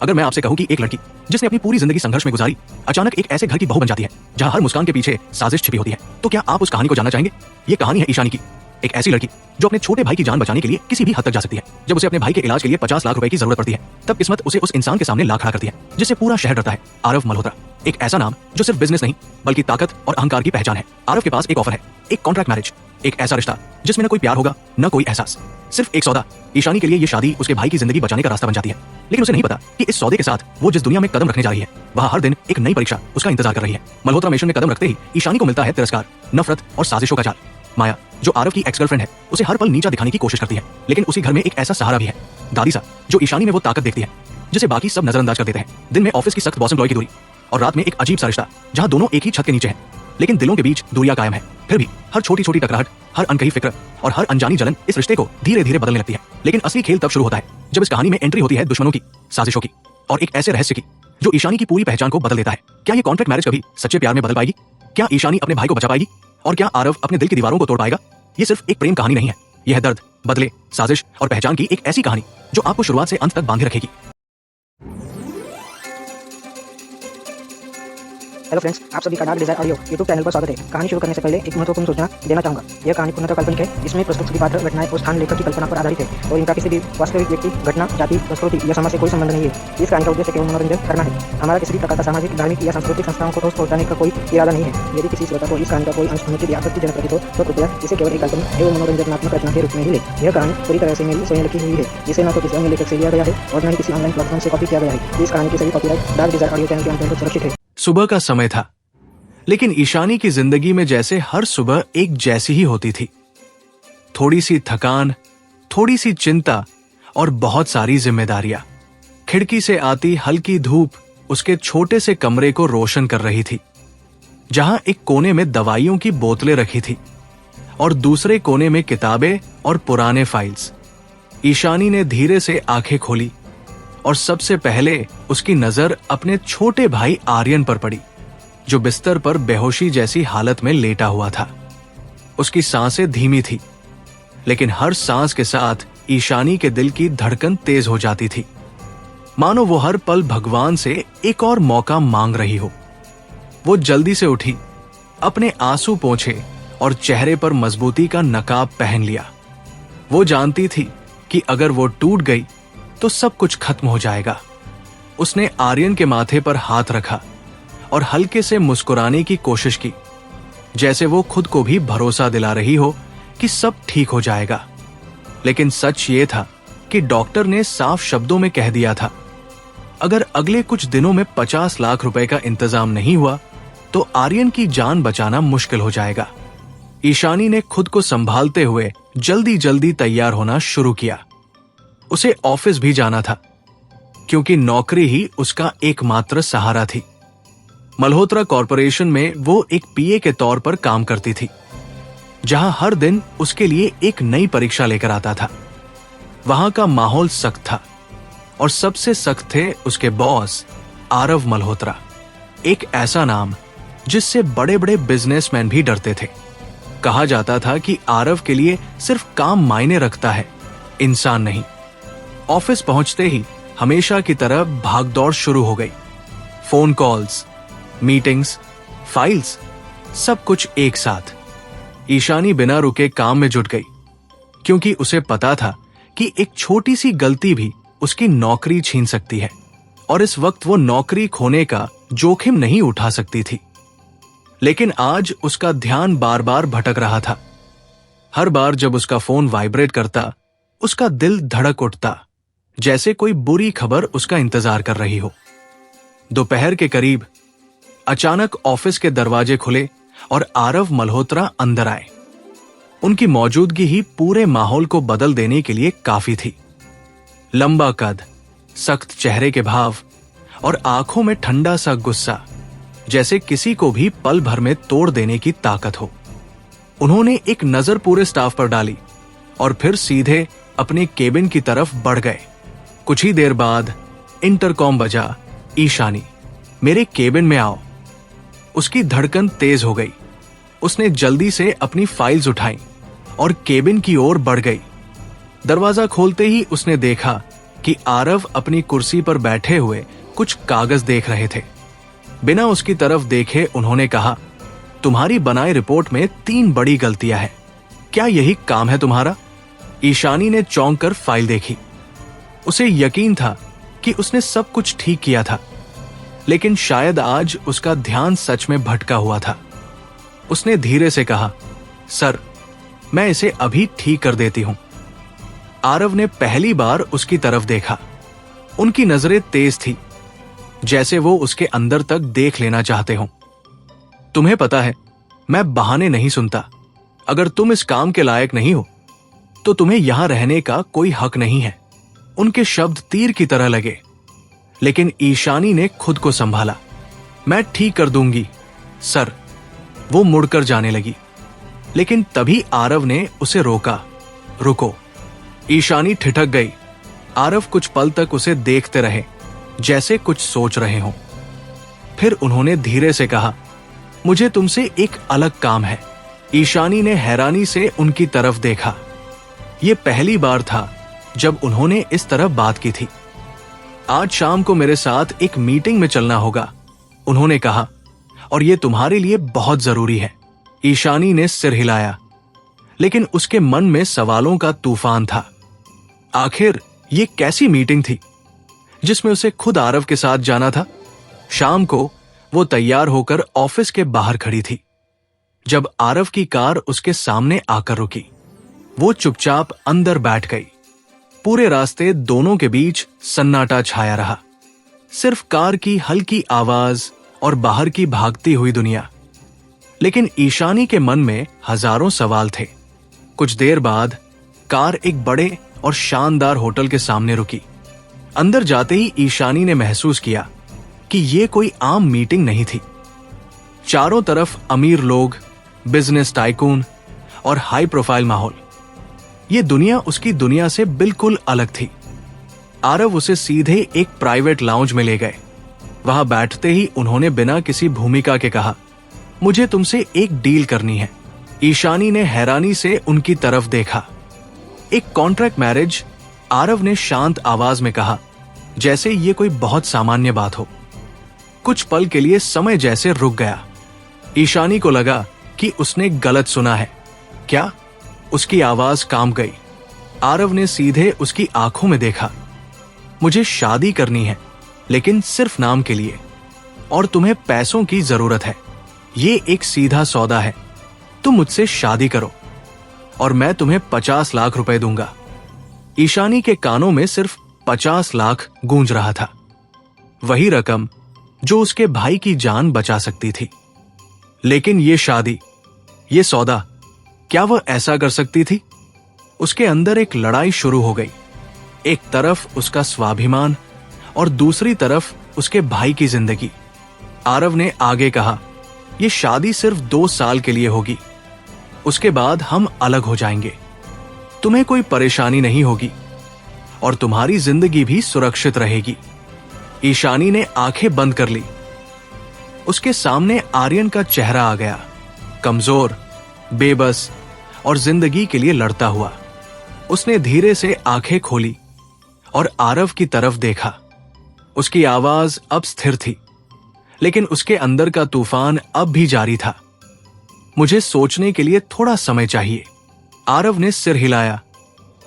अगर मैं आपसे कहूं कि एक लड़की जिसने अपनी पूरी जिंदगी संघर्ष में गुजारी अचानक एक ऐसे घर की बहू बन जाती है जहां हर मुस्कान के पीछे साजिश छिपी होती है, तो क्या आप उस कहानी को जानना चाहेंगे? ये कहानी है ईशानी की, एक ऐसी लड़की जो अपने छोटे भाई की जान बचाने के लिए किसी भी हद तक जा सकती है। जब उसे अपने भाई के इलाज के लिए 50 लाख रुपए की जरूरत पड़ती है, तब किस्मत उसे उस इंसान के सामने ला खड़ा करती है जिससे पूरा शहर डरता है, आरव मल्होत्रा। एक ऐसा नाम जो सिर्फ बिजनेस नहीं बल्कि ताकत और अहंकार की पहचान है। आरव के पास एक ऑफर है, एक कॉन्ट्रैक्ट मैरिज, एक ऐसा रिश्ता जिसमें न कोई प्यार होगा न कोई एहसास, सिर्फ एक सौदा। ईशानी के लिए ये शादी उसके भाई की जिंदगी बचाने का रास्ता बन जाती है, लेकिन उसे नहीं पता कि इस सौदे के साथ वो जिस दुनिया में कदम रखने जा रही है वहां हर दिन एक नई परीक्षा उसका इंतजार कर रही है। मल्होत्रा मिशन में कदम रखते ही ईशानी को मिलता है तिरस्कार, नफरत और साजिशों का जाल। माया, जो आरव की एक्स गर्लफ्रेंड है, उसे हर पल नीचा दिखाने की कोशिश करती है, लेकिन उसी घर में एक ऐसा सहारा भी है, दादी सा, जो ईशानी में वो ताकत देखती है जिसे बाकी सब नजरअंदाज कर देते हैं। दिन में ऑफिस की सख्त बॉस एम्प्लॉय की दूरी और रात में एक अजीब सा रिश्ता जहां दोनों एक ही छत के नीचे हैं, लेकिन दिलों के बीच दूरियां कायम है। फिर भी हर छोटी छोटी टकराहट, हर अनकही फिक्र और हर अनजानी जलन इस रिश्ते को धीरे धीरे बदलने लगती है। लेकिन असली खेल तब शुरू होता है जब इस कहानी में एंट्री होती है दुश्मनों की, साजिशों की और एक ऐसे रहस्य की जो ईशानी की पूरी पहचान को बदल देता है। क्या ये कॉन्ट्रैक्ट मैरिज कभी सच्चे प्यार में बदल पाएगी? क्या ईशानी अपने भाई को बचा पाएगी? और क्या आरव अपने दिल की दीवारों को तोड़ पाएगा? ये सिर्फ एक प्रेम कहानी नहीं है, यह है दर्द, बदले, साजिश और पहचान की एक ऐसी कहानी जो आपको शुरुआत से अंत तक बांधे रखेगी। हेलो फ्रेंड्स, आप सभी का dark desire audio YouTube channel पर स्वागत है। कहानी शुरू करने से पहले एक महत्वपूर्ण सूचना देना चाहूंगा। यह कहानी पूर्णतः काल्पनिक है। इसमें प्रस्तुत सभी पात्र, घटनाएं और स्थान लेखक की कल्पना पर आधारित है और इनका किसी भी वास्तविक व्यक्ति, घटना, जाति, संस्कृति या समाज से कोई संबंध नहीं है। इस कहानी का उद्देश्य केवल मनोरंजन करना है। हमारा किसी भी प्रकार का सामाजिक, धार्मिक या सांस्कृतिक संस्थाओं को ठोस पहुंचाने का कोई इरादा नहीं है। यदि किसी श्रोता को इस कहानी का कोई अंश सुनने के लिए आपत्तिजनक प्रतीत हो तो कृपया इसे केवल एक काल्पनिक एवं मनोरंजनात्मक रचना के रूप में ही ले। यह कहानी पूरी तरह से मेरी स्वयं लिखी हुई है, जिसे न तो किसी अन्य लेखक से लिया गया है और न ही किसी ऑनलाइन प्लेटफॉर्म से कॉपी किया गया है। इस कहानी की सभी copyright dark desire audio channel के अंतर्गत सुरक्षित है। सुबह का समय था, लेकिन ईशानी की जिंदगी में जैसे हर सुबह एक जैसी ही होती थी। थोड़ी सी थकान, थोड़ी सी चिंता और बहुत सारी जिम्मेदारियां। खिड़की से आती हल्की धूप उसके छोटे से कमरे को रोशन कर रही थी, जहां एक कोने में दवाइयों की बोतलें रखी थी और दूसरे कोने में किताबें और पुराने फाइल्स। ईशानी ने धीरे से आंखें खोली और सबसे पहले उसकी नजर अपने छोटे भाई आर्यन पर पड़ी, जो बिस्तर पर बेहोशी जैसी हालत में लेटा हुआ था। उसकी सांसें धीमी थी, लेकिन हर सांस के साथ ईशानी के दिल की धड़कन तेज हो जाती थी, मानो वो हर पल भगवान से एक और मौका मांग रही हो। वो जल्दी से उठी, अपने आंसू पोंछे और चेहरे पर मजबूती का नकाब पहन लिया। वो जानती थी कि अगर वो टूट गई तो सब कुछ खत्म हो जाएगा। उसने आर्यन के माथे पर हाथ रखा और हल्के से मुस्कुराने की कोशिश की, जैसे वो खुद को भी भरोसा दिला रही हो कि सब ठीक हो जाएगा। लेकिन सच ये था कि डॉक्टर ने साफ शब्दों में कह दिया था, अगर अगले कुछ दिनों में 50 लाख रुपए का इंतजाम नहीं हुआ तो आर्यन की जान बचाना मुश्किल हो जाएगा। ईशानी ने खुद को संभालते हुए जल्दी जल्दी तैयार होना शुरू किया। उसे ऑफिस भी जाना था, क्योंकि नौकरी ही उसका एकमात्र सहारा थी। मल्होत्रा कॉरपोरेशन में वो एक पीए के तौर पर काम करती थी, जहां हर दिन उसके लिए एक नई परीक्षा लेकर आता था। वहां का माहौल सख्त था और सबसे सख्त थे उसके बॉस आरव मल्होत्रा, एक ऐसा नाम जिससे बड़े बड़े बिजनेसमैन भी डरते थे। कहा जाता था कि आरव के लिए सिर्फ काम मायने रखता है, इंसान नहीं। ऑफिस पहुंचते ही हमेशा की तरह भागदौड़ शुरू हो गई। फोन कॉल्स, मीटिंग्स, फाइल्स, सब कुछ एक साथ। ईशानी बिना रुके काम में जुट गई, क्योंकि उसे पता था कि एक छोटी सी गलती भी उसकी नौकरी छीन सकती है और इस वक्त वो नौकरी खोने का जोखिम नहीं उठा सकती थी। लेकिन आज उसका ध्यान बार बार भटक रहा था। हर बार जब उसका फोन वाइब्रेट करता, उसका दिल धड़क उठता, जैसे कोई बुरी खबर उसका इंतजार कर रही हो। दोपहर के करीब अचानक ऑफिस के दरवाजे खुले और आरव मल्होत्रा अंदर आए। उनकी मौजूदगी ही पूरे माहौल को बदल देने के लिए काफी थी। लंबा कद, सख्त चेहरे के भाव और आंखों में ठंडा सा गुस्सा, जैसे किसी को भी पल भर में तोड़ देने की ताकत हो। उन्होंने एक नजर पूरे स्टाफ पर डाली और फिर सीधे अपने केबिन की तरफ बढ़ गए। कुछ ही देर बाद इंटरकॉम बजा, ईशानी, मेरे केबिन में आओ। उसकी धड़कन तेज हो गई। उसने जल्दी से अपनी फाइल्स उठाई और केबिन की ओर बढ़ गई। दरवाजा खोलते ही उसने देखा कि आरव अपनी कुर्सी पर बैठे हुए कुछ कागज देख रहे थे। बिना उसकी तरफ देखे उन्होंने कहा, तुम्हारी बनाई रिपोर्ट में 3 बड़ी गलतियां हैं। क्या यही काम है तुम्हारा? ईशानी ने चौंक कर फाइल देखी। उसे यकीन था कि उसने सब कुछ ठीक किया था, लेकिन शायद आज उसका ध्यान सच में भटका हुआ था। उसने धीरे से कहा, सर, मैं इसे अभी ठीक कर देती हूं। आरव ने पहली बार उसकी तरफ देखा। उनकी नजरें तेज थी, जैसे वो उसके अंदर तक देख लेना चाहते हों। तुम्हें पता है, मैं बहाने नहीं सुनता। अगर तुम इस काम के लायक नहीं हो तो तुम्हें यहां रहने का कोई हक नहीं है। उनके शब्द तीर की तरह लगे, लेकिन ईशानी ने खुद को संभाला। मैं ठीक कर दूंगी सर। वो मुड़कर जाने लगी, लेकिन तभी आरव ने उसे रोका। रुको। ईशानी ठिठक गई। आरव कुछ पल तक उसे देखते रहे, जैसे कुछ सोच रहे हों। फिर उन्होंने धीरे से कहा, मुझे तुमसे एक अलग काम है। ईशानी ने हैरानी से उनकी तरफ देखा। यह पहली बार था जब उन्होंने इस तरह बात की थी। आज शाम को मेरे साथ एक मीटिंग में चलना होगा, उन्होंने कहा, और यह तुम्हारे लिए बहुत जरूरी है। ईशानी ने सिर हिलाया, लेकिन उसके मन में सवालों का तूफान था। आखिर ये कैसी मीटिंग थी जिसमें उसे खुद आरव के साथ जाना था? शाम को वो तैयार होकर ऑफिस के बाहर खड़ी थी जब आरव की कार उसके सामने आकर रुकी। वो चुपचाप अंदर बैठ गई। पूरे रास्ते दोनों के बीच सन्नाटा छाया रहा, सिर्फ कार की हल्की आवाज और बाहर की भागती हुई दुनिया। लेकिन ईशानी के मन में हजारों सवाल थे। कुछ देर बाद कार एक बड़े और शानदार होटल के सामने रुकी। अंदर जाते ही ईशानी ने महसूस किया कि ये कोई आम मीटिंग नहीं थी। चारों तरफ अमीर लोग, बिजनेस टाइकून और हाई प्रोफाइल माहौल। ये दुनिया उसकी दुनिया से बिल्कुल अलग थी। आरव उसे सीधे एक प्राइवेट लाउंज में ले गए। वहां बैठते ही उन्होंने बिना किसी भूमिका के कहा, मुझे तुमसे एक डील करनी है। ईशानी ने हैरानी से उनकी तरफ देखा। एक कॉन्ट्रैक्ट मैरिज, आरव ने शांत आवाज में कहा, जैसे ये कोई बहुत सामान्य बात हो। कुछ पल के लिए समय जैसे रुक गया। ईशानी को लगा कि उसने गलत सुना है। क्या? उसकी आवाज कांप गई। आरव ने सीधे उसकी आंखों में देखा। मुझे शादी करनी है, लेकिन सिर्फ नाम के लिए, और तुम्हें पैसों की जरूरत है। ये एक सीधा सौदा है। तुम मुझसे शादी करो और मैं तुम्हें 50 लाख रुपए दूंगा। ईशानी के कानों में सिर्फ 50 लाख गूंज रहा था, वही रकम जो उसके भाई की जान बचा सकती थी। लेकिन ये शादी, ये सौदा, क्या वह ऐसा कर सकती थी? उसके अंदर एक लड़ाई शुरू हो गई। एक तरफ उसका स्वाभिमान और दूसरी तरफ उसके भाई की जिंदगी। आरव ने आगे कहा, यह शादी सिर्फ 2 साल के लिए होगी, उसके बाद हम अलग हो जाएंगे। तुम्हें कोई परेशानी नहीं होगी और तुम्हारी जिंदगी भी सुरक्षित रहेगी। ईशानी ने आंखें बंद कर ली। उसके सामने आर्यन का चेहरा आ गया, कमजोर, बेबस और जिंदगी के लिए लड़ता हुआ। उसने धीरे से आंखें खोली और आरव की तरफ देखा। उसकी आवाज अब स्थिर थी, लेकिन उसके अंदर का तूफान अब भी जारी था। मुझे सोचने के लिए थोड़ा समय चाहिए। आरव ने सिर हिलाया।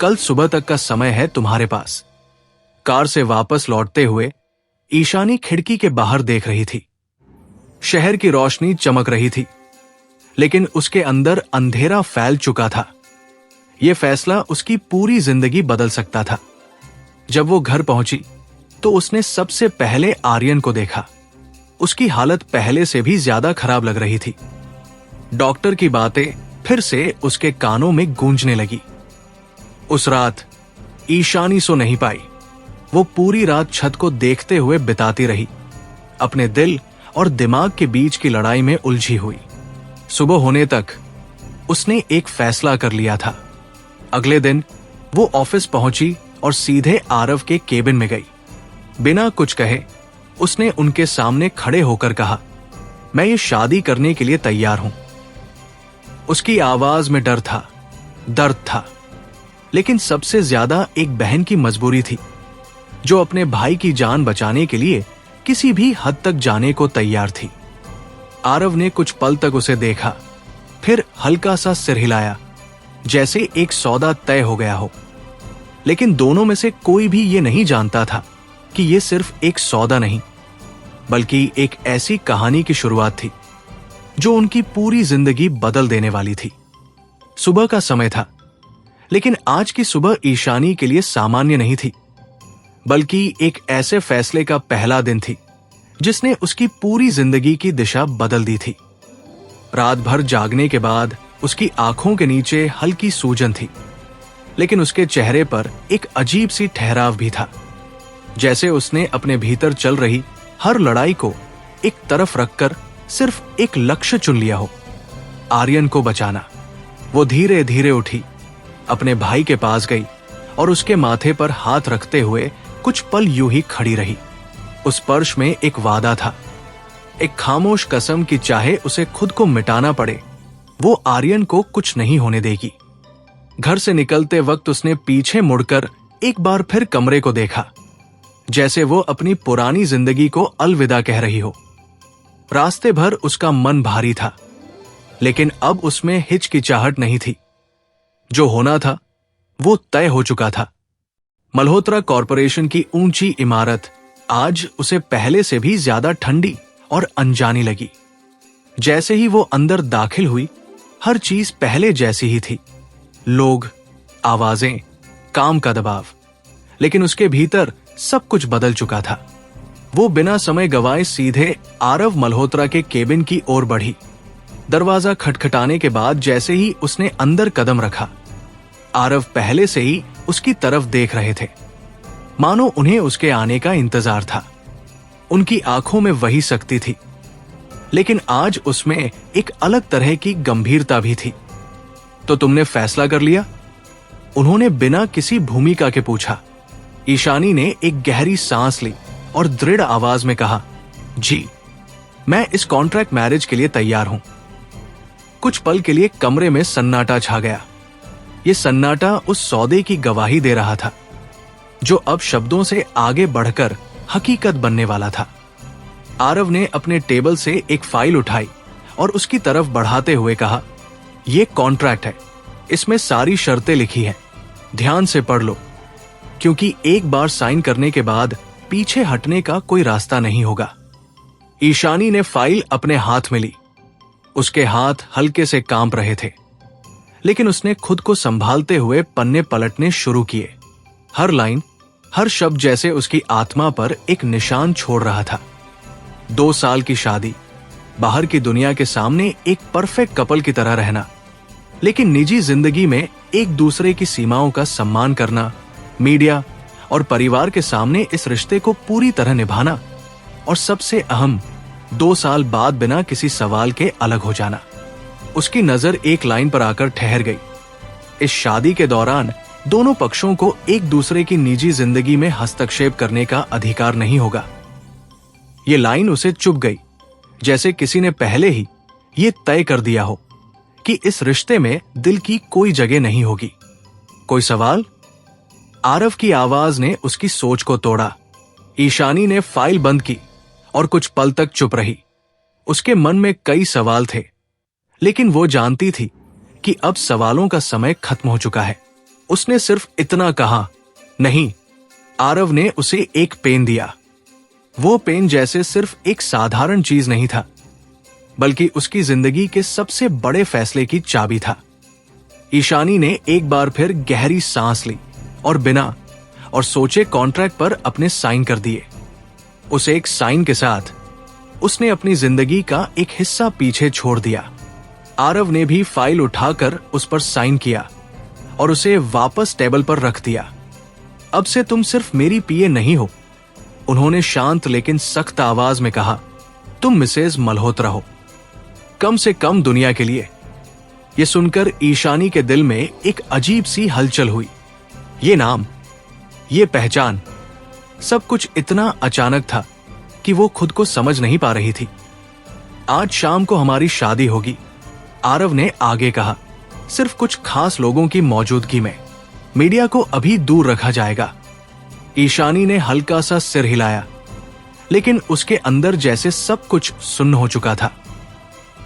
कल सुबह तक का समय है तुम्हारे पास। कार से वापस लौटते हुए ईशानी खिड़की के बाहर देख रही थी। शहर की रोशनी चमक रही थी, लेकिन उसके अंदर अंधेरा फैल चुका था। यह फैसला उसकी पूरी जिंदगी बदल सकता था। जब वो घर पहुंची तो उसने सबसे पहले आर्यन को देखा। उसकी हालत पहले से भी ज्यादा खराब लग रही थी। डॉक्टर की बातें फिर से उसके कानों में गूंजने लगी। उस रात ईशानी सो नहीं पाई। वो पूरी रात छत को देखते हुए बिताती रही, अपने दिल और दिमाग के बीच की लड़ाई में उलझी हुई। सुबह होने तक उसने एक फैसला कर लिया था। अगले दिन वो ऑफिस पहुंची और सीधे आरव के केबिन में गई। बिना कुछ कहे उसने उनके सामने खड़े होकर कहा, मैं ये शादी करने के लिए तैयार हूं। उसकी आवाज में डर था, दर्द था, लेकिन सबसे ज्यादा एक बहन की मजबूरी थी। जो अपने भाई की जान बचाने के लिए किसी भी हद तक जाने को तैयार थी। आरव ने कुछ पल तक उसे देखा, फिर हल्का सा सिर हिलाया, जैसे एक सौदा तय हो गया हो। लेकिन दोनों में से कोई भी ये नहीं जानता था कि ये सिर्फ एक सौदा नहीं, बल्कि एक ऐसी कहानी की शुरुआत थी जो उनकी पूरी जिंदगी बदल देने वाली थी। सुबह का समय था, लेकिन आज की सुबह ईशानी के लिए सामान्य नहीं थी, बल्कि एक ऐसे फैसले का पहला दिन थी जिसने उसकी पूरी जिंदगी की दिशा बदल दी थी। रात भर जागने के बाद उसकी आंखों के नीचे हल्की सूजन थी, लेकिन उसके चेहरे पर एक अजीब सी ठहराव भी था, जैसे उसने अपने भीतर चल रही हर लड़ाई को एक तरफ रखकर सिर्फ एक लक्ष्य चुन लिया हो, आर्यन को बचाना। वो धीरे धीरे उठी, अपने भाई के पास गई और उसके माथे पर हाथ रखते हुए कुछ पल यूं ही खड़ी रही। उस स्पर्श में एक वादा था, एक खामोश कसम कि चाहे उसे खुद को मिटाना पड़े, वो आर्यन को कुछ नहीं होने देगी। घर से निकलते वक्त उसने पीछे मुड़कर एक बार फिर कमरे को देखा, जैसे वो अपनी पुरानी जिंदगी को अलविदा कह रही हो। रास्ते भर उसका मन भारी था, लेकिन अब उसमें हिचकिचाहट नहीं थी। जो होना था वो तय हो चुका था। मल्होत्रा कॉरपोरेशन की ऊंची इमारत आज उसे पहले से भी ज्यादा ठंडी और अनजानी लगी। जैसे ही वो अंदर दाखिल हुई, हर चीज पहले जैसी ही थी, लोग, आवाजें, काम का दबाव, लेकिन उसके भीतर सब कुछ बदल चुका था। वो बिना समय गवाए सीधे आरव मल्होत्रा के केबिन की ओर बढ़ी। दरवाजा खटखटाने के बाद जैसे ही उसने अंदर कदम रखा, आरव पहले से ही उसकी तरफ देख रहे थे, मानो उन्हें उसके आने का इंतजार था। उनकी आंखों में वही शक्ति थी, लेकिन आज उसमें एक अलग तरह की गंभीरता भी थी। तो तुमने फैसला कर लिया? उन्होंने बिना किसी भूमिका के पूछा। ईशानी ने एक गहरी सांस ली और दृढ़ आवाज में कहा, जी, मैं इस कॉन्ट्रैक्ट मैरिज के लिए तैयार हूं। कुछ पल के लिए कमरे में सन्नाटा छा गया। यह सन्नाटा उस सौदे की गवाही दे रहा था, जो अब शब्दों से आगे बढ़कर हकीकत बनने वाला था। आरव ने अपने टेबल से एक फाइल उठाई और उसकी तरफ बढ़ाते हुए कहा, यह कॉन्ट्रैक्ट है, इसमें सारी शर्तें लिखी हैं, ध्यान से पढ़ लो, क्योंकि एक बार साइन करने के बाद पीछे हटने का कोई रास्ता नहीं होगा। ईशानी ने फाइल अपने हाथ में ली। उसके हाथ हल्के से कांप रहे थे, लेकिन उसने खुद को संभालते हुए पन्ने पलटने शुरू किए। हर लाइन, हर शब्द जैसे उसकी आत्मा पर एक निशान छोड़ रहा था। 2 साल की शादी, बाहर की दुनिया के सामने एक परफेक्ट कपल की तरह रहना, लेकिन निजी जिंदगी में एक दूसरे की सीमाओं का सम्मान करना, मीडिया और परिवार के सामने इस रिश्ते को पूरी तरह निभाना, और सबसे अहम, 2 साल बाद बिना किसी सवाल के अलग हो जाना। उसकी नजर एक लाइन पर आकर ठहर गई। इस शादी के दौरान दोनों पक्षों को एक दूसरे की निजी जिंदगी में हस्तक्षेप करने का अधिकार नहीं होगा। ये लाइन उसे चुभ गई, जैसे किसी ने पहले ही ये तय कर दिया हो कि इस रिश्ते में दिल की कोई जगह नहीं होगी। कोई सवाल? आरव की आवाज ने उसकी सोच को तोड़ा। ईशानी ने फाइल बंद की और कुछ पल तक चुप रही। उसके मन में कई सवाल थे, लेकिन वो जानती थी कि अब सवालों का समय खत्म हो चुका है। उसने सिर्फ इतना कहा, नहीं। आरव ने उसे एक पेन दिया। वो पेन जैसे सिर्फ एक साधारण चीज नहीं था, बल्कि उसकी जिंदगी के सबसे बड़े फैसले की चाबी था। ईशानी ने एक बार फिर गहरी सांस ली और बिना और सोचे कॉन्ट्रैक्ट पर अपने साइन कर दिए। उस एक साइन के साथ उसने अपनी जिंदगी का एक हिस्सा पीछे छोड़ दिया। आरव ने भी फाइल उठाकर उस पर साइन किया और उसे वापस टेबल पर रख दिया। अब से तुम सिर्फ मेरी पीए नहीं हो, उन्होंने शांत लेकिन सख्त आवाज में कहा, तुम मिसेज मल्होत्रा हो, कम से कम दुनिया के लिए। यह सुनकर ईशानी के दिल में एक अजीब सी हलचल हुई। ये नाम, ये पहचान, सब कुछ इतना अचानक था कि वो खुद को समझ नहीं पा रही थी। आज शाम को हमारी शादी होगी, आरव ने आगे कहा, सिर्फ कुछ खास लोगों की मौजूदगी में। मीडिया को अभी दूर रखा जाएगा। ईशानी ने हल्का सा सिर हिलाया, लेकिन उसके अंदर जैसे सब कुछ सुन्न हो चुका था।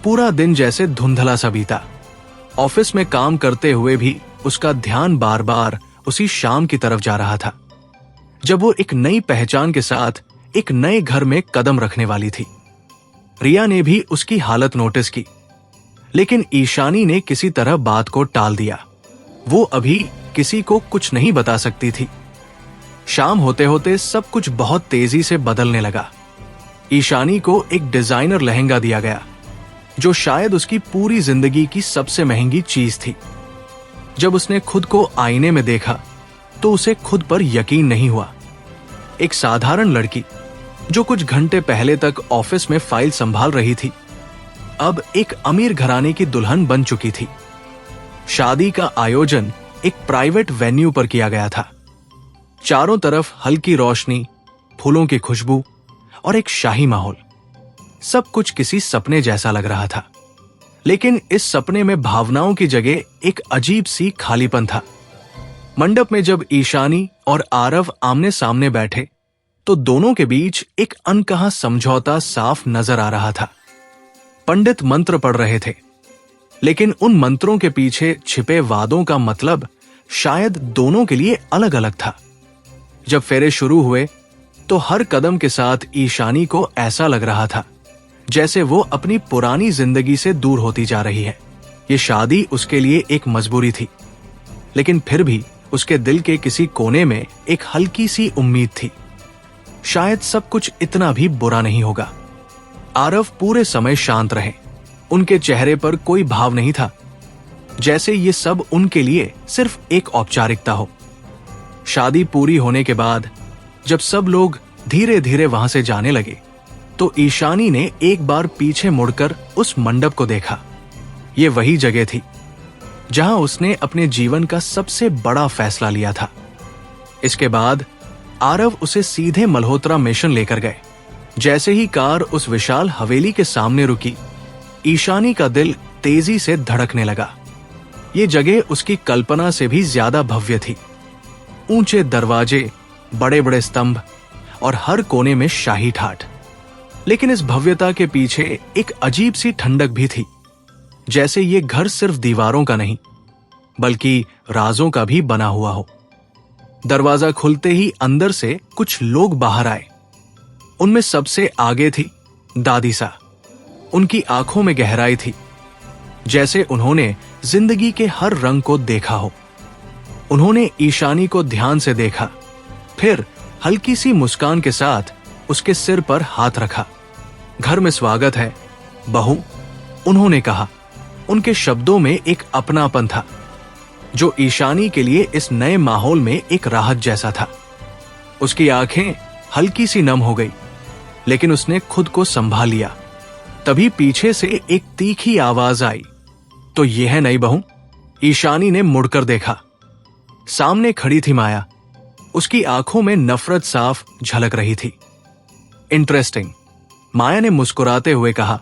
पूरा दिन जैसे धुंधला सा बीता। ऑफिस में काम करते हुए भी उसका ध्यान बार बार उसी शाम की तरफ जा रहा था, जब वो एक नई पहचान के साथ एक नए घर में कदम रखने वाली थी। रिया ने भी उसकी हालत नोटिस की, लेकिन ईशानी ने किसी तरह बात को टाल दिया। वो अभी किसी को कुछ नहीं बता सकती थी। शाम होते होते सब कुछ बहुत तेजी से बदलने लगा। ईशानी को एक डिजाइनर लहंगा दिया गया, जो शायद उसकी पूरी जिंदगी की सबसे महंगी चीज थी। जब उसने खुद को आईने में देखा तो उसे खुद पर यकीन नहीं हुआ। एक साधारण लड़की जो कुछ घंटे पहले तक ऑफिस में फाइल संभाल रही थी, अब एक अमीर घराने की दुल्हन बन चुकी थी। शादी का आयोजन एक प्राइवेट वेन्यू पर किया गया था। चारों तरफ हल्की रोशनी, फूलों की खुशबू और एक शाही माहौल। सब कुछ किसी सपने जैसा लग रहा था, लेकिन इस सपने में भावनाओं की जगह एक अजीब सी खालीपन था। मंडप में जब ईशानी और आरव आमने सामने बैठे तो दोनों के बीच एक अनकहा समझौता साफ नजर आ रहा था। पंडित मंत्र पढ़ रहे थे, लेकिन उन मंत्रों के पीछे छिपे वादों का मतलब शायद दोनों के लिए अलग अलग था। जब फेरे शुरू हुए तो हर कदम के साथ ईशानी को ऐसा लग रहा था जैसे वो अपनी पुरानी जिंदगी से दूर होती जा रही है। ये शादी उसके लिए एक मजबूरी थी, लेकिन फिर भी उसके दिल के किसी कोने में एक हल्की सी उम्मीद थी, शायद सब कुछ इतना भी बुरा नहीं होगा। आरव पूरे समय शांत रहे। उनके चेहरे पर कोई भाव नहीं था, जैसे ये सब उनके लिए सिर्फ एक औपचारिकता हो। शादी पूरी होने के बाद जब सब लोग धीरे धीरे वहां से जाने लगे तो ईशानी ने एक बार पीछे मुड़कर उस मंडप को देखा। ये वही जगह थी जहां उसने अपने जीवन का सबसे बड़ा फैसला लिया था। इसके बाद आरव उसे सीधे मल्होत्रा मिशन लेकर गए। जैसे ही कार उस विशाल हवेली के सामने रुकी, ईशानी का दिल तेजी से धड़कने लगा। ये जगह उसकी कल्पना से भी ज्यादा भव्य थी। ऊंचे दरवाजे, बड़े बड़े स्तंभ और हर कोने में शाही ठाठ। लेकिन इस भव्यता के पीछे एक अजीब सी ठंडक भी थी, जैसे ये घर सिर्फ दीवारों का नहीं बल्कि राजों का भी बना हुआ हो। दरवाजा खुलते ही अंदर से कुछ लोग बाहर आए। उनमें सबसे आगे थी दादी सा। उनकी आंखों में गहराई थी, जैसे उन्होंने जिंदगी के हर रंग को देखा हो। उन्होंने ईशानी को ध्यान से देखा, फिर हल्की सी मुस्कान के साथ उसके सिर पर हाथ रखा। घर में स्वागत है बहू, उन्होंने कहा। उनके शब्दों में एक अपनापन था जो ईशानी के लिए इस नए माहौल में एक राहत जैसा था। उसकी आंखें हल्की सी नम हो गई, लेकिन उसने खुद को संभाल लिया। तभी पीछे से एक तीखी आवाज आई, तो ये है नई बहू? ईशानी ने मुड़कर देखा। सामने खड़ी थी माया। उसकी आंखों में नफरत साफ झलक रही थी। इंटरेस्टिंग, माया ने मुस्कुराते हुए कहा।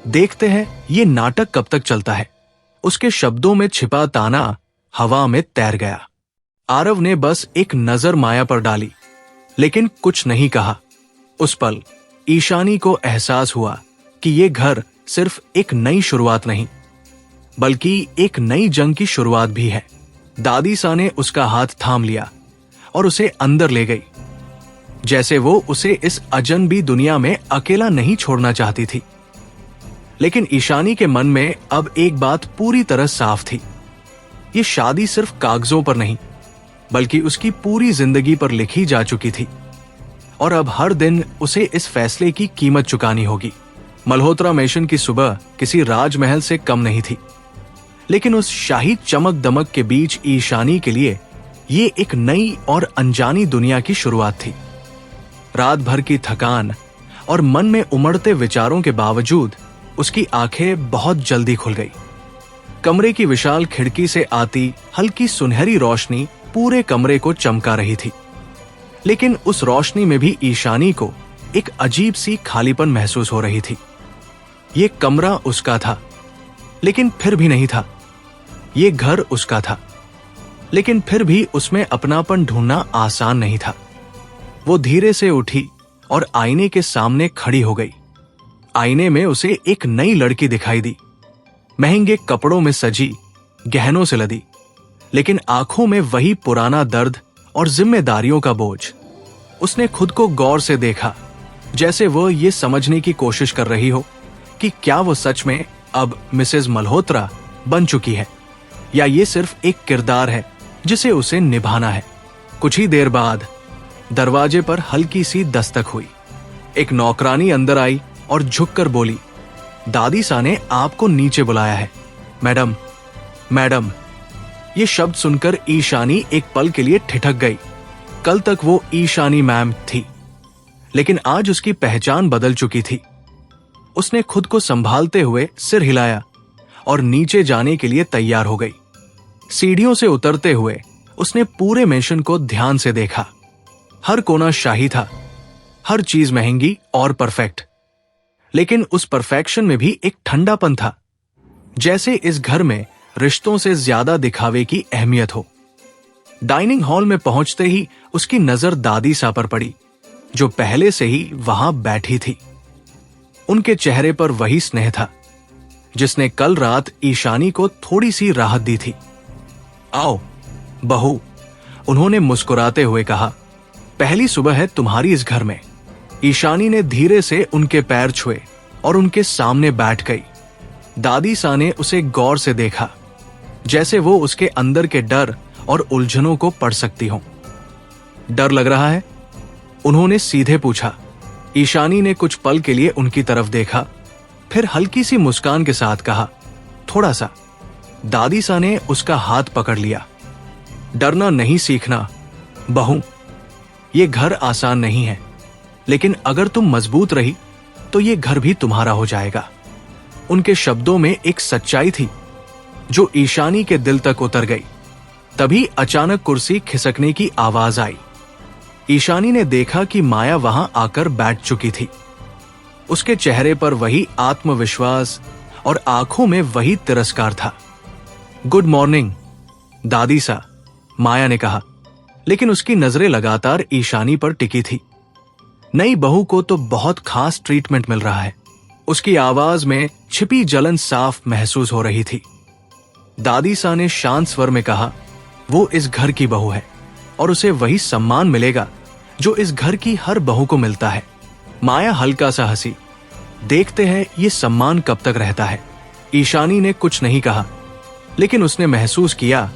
देखते हैं ये नाटक कब तक चलता है। उसके शब्दों में छिपा ताना हवा में तैर गया। आरव ने बस एक नजर माया पर डाली, लेकिन कुछ नहीं कहा। उस पल ईशानी को एहसास हुआ कि ये घर सिर्फ एक नई शुरुआत नहीं, बल्कि एक नई जंग की शुरुआत भी है। दादी सा ने उसका हाथ थाम लिया और उसे अंदर ले गई, जैसे वो उसे इस अजनबी दुनिया में अकेला नहीं छोड़ना चाहती थी। लेकिन ईशानी के मन में अब एक बात पूरी तरह साफ थी। ये शादी सिर्फ कागजों पर नहीं, बल्कि उसकी पूरी जिंदगी पर लिखी जा चुकी थी, और अब हर दिन उसे इस फैसले की कीमत चुकानी होगी। मल्होत्रा मिशन की सुबह किसी राजमहल से कम नहीं थी, लेकिन उस शाही चमक दमक के बीच ईशानी के लिए ये एक नई और अनजानी दुनिया की शुरुआत थी। रात भर की थकान और मन में उमड़ते विचारों के बावजूद उसकी आंखें बहुत जल्दी खुल गई। कमरे की विशाल खिड़की से आती हल्की सुनहरी रोशनी पूरे कमरे को चमका रही थी, लेकिन उस रोशनी में भी ईशानी को एक अजीब सी खालीपन महसूस हो रही थी। ये कमरा उसका था, लेकिन फिर भी नहीं था। ये घर उसका था, लेकिन फिर भी उसमें अपनापन ढूंढना आसान नहीं था। वो धीरे से उठी और आईने के सामने खड़ी हो गई। आईने में उसे एक नई लड़की दिखाई दी, महंगे कपड़ों में सजी, गहनों से लदी, लेकिन आंखों में वही पुराना दर्द और जिम्मेदारियों का बोझ। उसने खुद को गौर से देखा, जैसे वह ये समझने की कोशिश कर रही हो कि क्या वो सच में अब मिसेज मल्होत्रा बन चुकी है या ये सिर्फ एक किरदार है जिसे उसे निभाना है। कुछ ही देर बाद दरवाजे पर हल्की सी दस्तक हुई। एक नौकरानी अंदर आई और झुककर बोली, दादी सा ने आपको नीचे बुलाया है। Madam, madam. ये शब्द सुनकर ईशानी एक पल के लिए ठिठक गई। कल तक वो ईशानी मैम थी, लेकिन आज उसकी पहचान बदल चुकी थी। उसने खुद को संभालते हुए सिर हिलाया और नीचे जाने के लिए तैयार हो गई। सीढ़ियों से उतरते हुए उसने पूरे मेंशन को ध्यान से देखा। हर कोना शाही था, हर चीज महंगी और परफेक्ट, लेकिन उस परफेक्शन में भी एक ठंडापन था, जैसे इस घर में रिश्तों से ज्यादा दिखावे की अहमियत हो। डाइनिंग हॉल में पहुंचते ही उसकी नजर दादी सा पर पड़ी, जो पहले से ही वहां बैठी थी। उनके चेहरे पर वही स्नेह था जिसने कल रात ईशानी को थोड़ी सी राहत दी थी। आओ बहू, उन्होंने मुस्कुराते हुए कहा, पहली सुबह है तुम्हारी इस घर में। ईशानी ने धीरे से उनके पैर छुए और उनके सामने बैठ गई। दादी सा ने उसे गौर से देखा, जैसे वो उसके अंदर के डर और उलझनों को पढ़ सकती हो। डर लग रहा है? उन्होंने सीधे पूछा। ईशानी ने कुछ पल के लिए उनकी तरफ देखा, फिर हल्की सी मुस्कान के साथ कहा, थोड़ा सा। दादी सा ने उसका हाथ पकड़ लिया। डरना नहीं सीखना बहू, ये घर आसान नहीं है, लेकिन अगर तुम मजबूत रही तो ये घर भी तुम्हारा हो जाएगा। उनके शब्दों में एक सच्चाई थी जो ईशानी के दिल तक उतर गई। तभी अचानक कुर्सी खिसकने की आवाज आई। ईशानी ने देखा कि माया वहां आकर बैठ चुकी थी। उसके चेहरे पर वही आत्मविश्वास और आंखों में वही तिरस्कार था। गुड मॉर्निंग दादी सा, माया ने कहा, लेकिन उसकी नजरें लगातार ईशानी पर टिकी थी। नई बहू को तो बहुत खास ट्रीटमेंट मिल रहा है। उसकी आवाज में छिपी जलन साफ महसूस हो रही थी। दादी सा ने शांत स्वर में कहा, वो इस घर की बहू है और उसे वही सम्मान मिलेगा जो इस घर की हर बहू को मिलता है। माया हल्का सा हंसी। देखते हैं ये सम्मान कब तक रहता है। ईशानी ने कुछ नहीं कहा, लेकिन उसने महसूस किया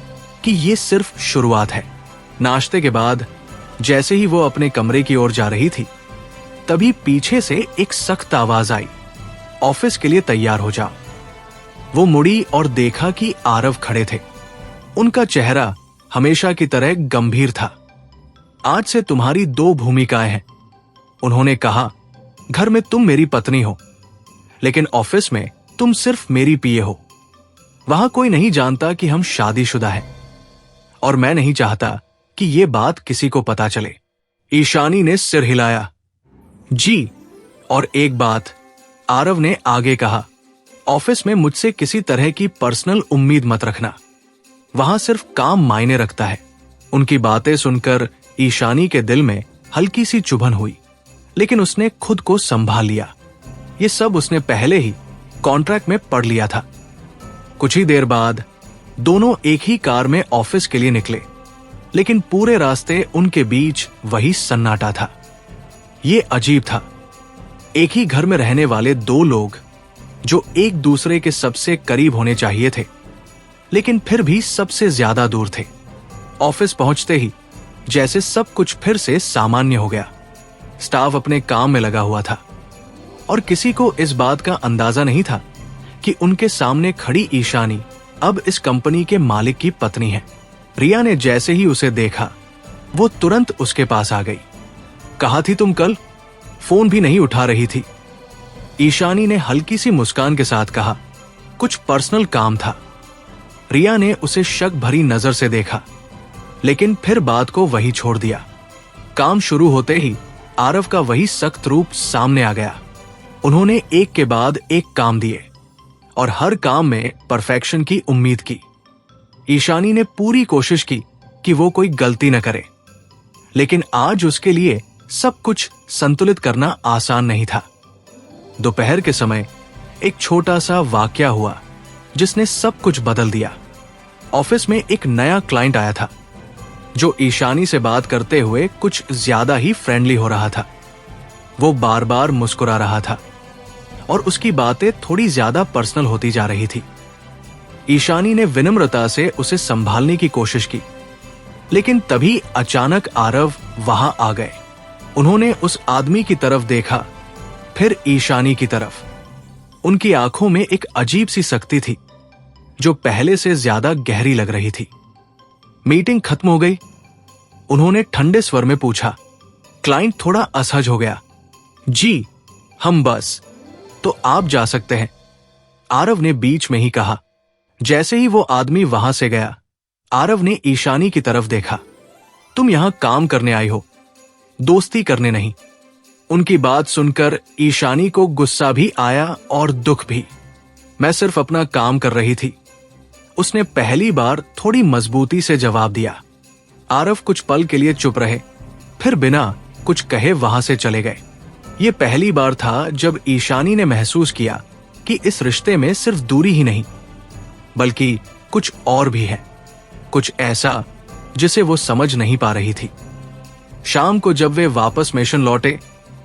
कि ये सिर्फ शुरुआत है। नाश्ते के बाद जैसे ही वो अपने कमरे की ओर जा रही थी, तभी पीछे से एक सख्त आवाज आई, ऑफिस के लिए तैयार हो जाओ। वो मुड़ी और देखा कि आरव खड़े थे। उनका चेहरा हमेशा की तरह गंभीर था। आज से तुम्हारी दो भूमिकाएं हैं, उन्होंने कहा। घर में तुम मेरी पत्नी हो, लेकिन ऑफिस में तुम सिर्फ मेरी पीए हो। वहां कोई नहीं जानता कि हम शादीशुदा हैं, और मैं नहीं चाहता कि ये बात किसी को पता चले। ईशानी ने सिर हिलाया। जी, और एक बात, आरव ने आगे कहा, ऑफिस में मुझसे किसी तरह की पर्सनल उम्मीद मत रखना। वहां सिर्फ काम मायने रखता है। उनकी बातें सुनकर ईशानी के दिल में हल्की सी चुभन हुई, लेकिन उसने खुद को संभाल लिया। ये सब उसने पहले ही कॉन्ट्रैक्ट में पढ़ लिया था। कुछ ही देर बाद दोनों एक ही कार में ऑफिस के लिए निकले, लेकिन पूरे रास्ते उनके बीच वही सन्नाटा था। ये अजीब था। एक ही घर में रहने वाले दो लोग जो एक दूसरे के सबसे करीब होने चाहिए थे, लेकिन फिर भी सबसे ज्यादा दूर थे। ऑफिस पहुंचते ही जैसे सब कुछ फिर से सामान्य हो गया। स्टाफ अपने काम में लगा हुआ था और किसी को इस बात का अंदाजा नहीं था कि उनके सामने खड़ी ईशानी अब इस कंपनी के मालिक की पत्नी है। रिया ने जैसे ही उसे देखा, वो तुरंत उसके पास आ गई। कहा थी तुम कल? फोन भी नहीं उठा रही थी। ईशानी ने हल्की सी मुस्कान के साथ कहा, कुछ पर्सनल काम था। रिया ने उसे शक भरी नजर से देखा, लेकिन फिर बात को वही छोड़ दिया। काम शुरू होते ही आरव का वही सख्त रूप सामने आ गया। उन्होंने एक के बाद एक काम दिए और हर काम में परफेक्शन की उम्मीद की। ईशानी ने पूरी कोशिश की कि वो कोई गलती न करे, लेकिन आज उसके लिए सब कुछ संतुलित करना आसान नहीं था। दोपहर के समय एक छोटा सा वाकया हुआ जिसने सब कुछ बदल दिया। ऑफिस में एक नया क्लाइंट आया था जो ईशानी से बात करते हुए कुछ ज्यादा ही फ्रेंडली हो रहा था। वो बार बार मुस्कुरा रहा था और उसकी बातें थोड़ी ज्यादा पर्सनल होती जा रही थी। ईशानी ने विनम्रता से उसे संभालने की कोशिश की, लेकिन तभी अचानक आरव वहां आ गए। उन्होंने उस आदमी की तरफ देखा, फिर ईशानी की तरफ। उनकी आंखों में एक अजीब सी सख्ती थी जो पहले से ज्यादा गहरी लग रही थी। मीटिंग खत्म हो गई। उन्होंने ठंडे स्वर में पूछा। क्लाइंट थोड़ा असहज हो गया। जी, हम बस, तो आप जा सकते हैं, आरव ने बीच में ही कहा। जैसे ही वो आदमी वहां से गया, आरव ने ईशानी की तरफ देखा। तुम यहां काम करने आई हो, दोस्ती करने नहीं। उनकी बात सुनकर ईशानी को गुस्सा भी आया और दुख भी। मैं सिर्फ अपना काम कर रही थी, उसने पहली बार थोड़ी मजबूती से जवाब दिया। आरव कुछ पल के लिए चुप रहे, फिर बिना कुछ कहे वहां से चले गए। ये पहली बार था जब ईशानी ने महसूस किया कि इस रिश्ते में सिर्फ दूरी ही नहीं, बल्कि कुछ और भी है, कुछ ऐसा जिसे वो समझ नहीं पा रही थी। शाम को जब वे वापस मिशन लौटे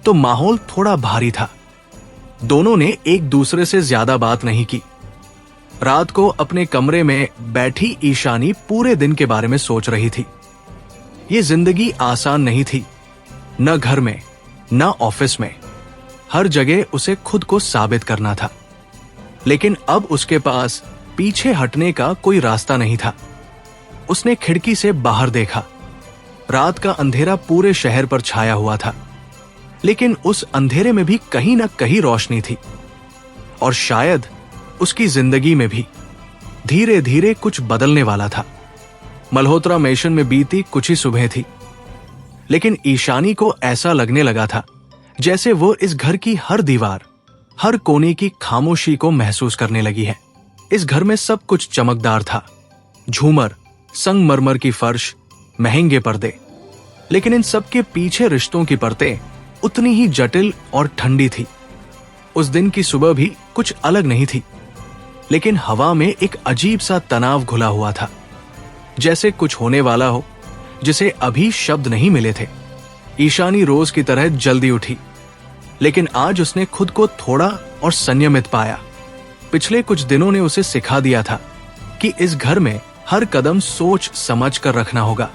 तो माहौल थोड़ा भारी था। दोनों ने एक दूसरे से ज्यादा बात नहीं की। रात को अपने कमरे में बैठी ईशानी पूरे दिन के बारे में सोच रही थी। ये जिंदगी आसान नहीं थी, न घर में न ऑफिस में। हर जगह उसे खुद को साबित करना था, लेकिन अब उसके पास पीछे हटने का कोई रास्ता नहीं था। उसने खिड़की से बाहर देखा। रात का अंधेरा पूरे शहर पर छाया हुआ था, लेकिन उस अंधेरे में भी कहीं ना कहीं रोशनी थी। और शायद उसकी जिंदगी में भी धीरे धीरे कुछ बदलने वाला था। मल्होत्रा मिशन में बीती कुछ ही सुबह थी, लेकिन ईशानी को ऐसा लगने लगा था जैसे वो इस घर की हर दीवार, हर कोने की खामोशी को महसूस करने लगी है। इस घर में सब कुछ चमकदार था, झूमर, संगमरमर की फर्श, महंगे पर्दे, लेकिन इन सब के पीछे रिश्तों की परतें उतनी ही जटिल और ठंडी थी। उस दिन की सुबह भी कुछ अलग नहीं थी, लेकिन हवा में एक अजीब सा तनाव घुला हुआ था, जैसे कुछ होने वाला हो जिसे अभी शब्द नहीं मिले थे। ईशानी रोज की तरह जल्दी उठी, लेकिन आज उसने खुद को थोड़ा और संयमित पाया। पिछले कुछ दिनों ने उसे सिखा दिया था कि इस घर में हर कदम सोच समझ कर रखना होगा।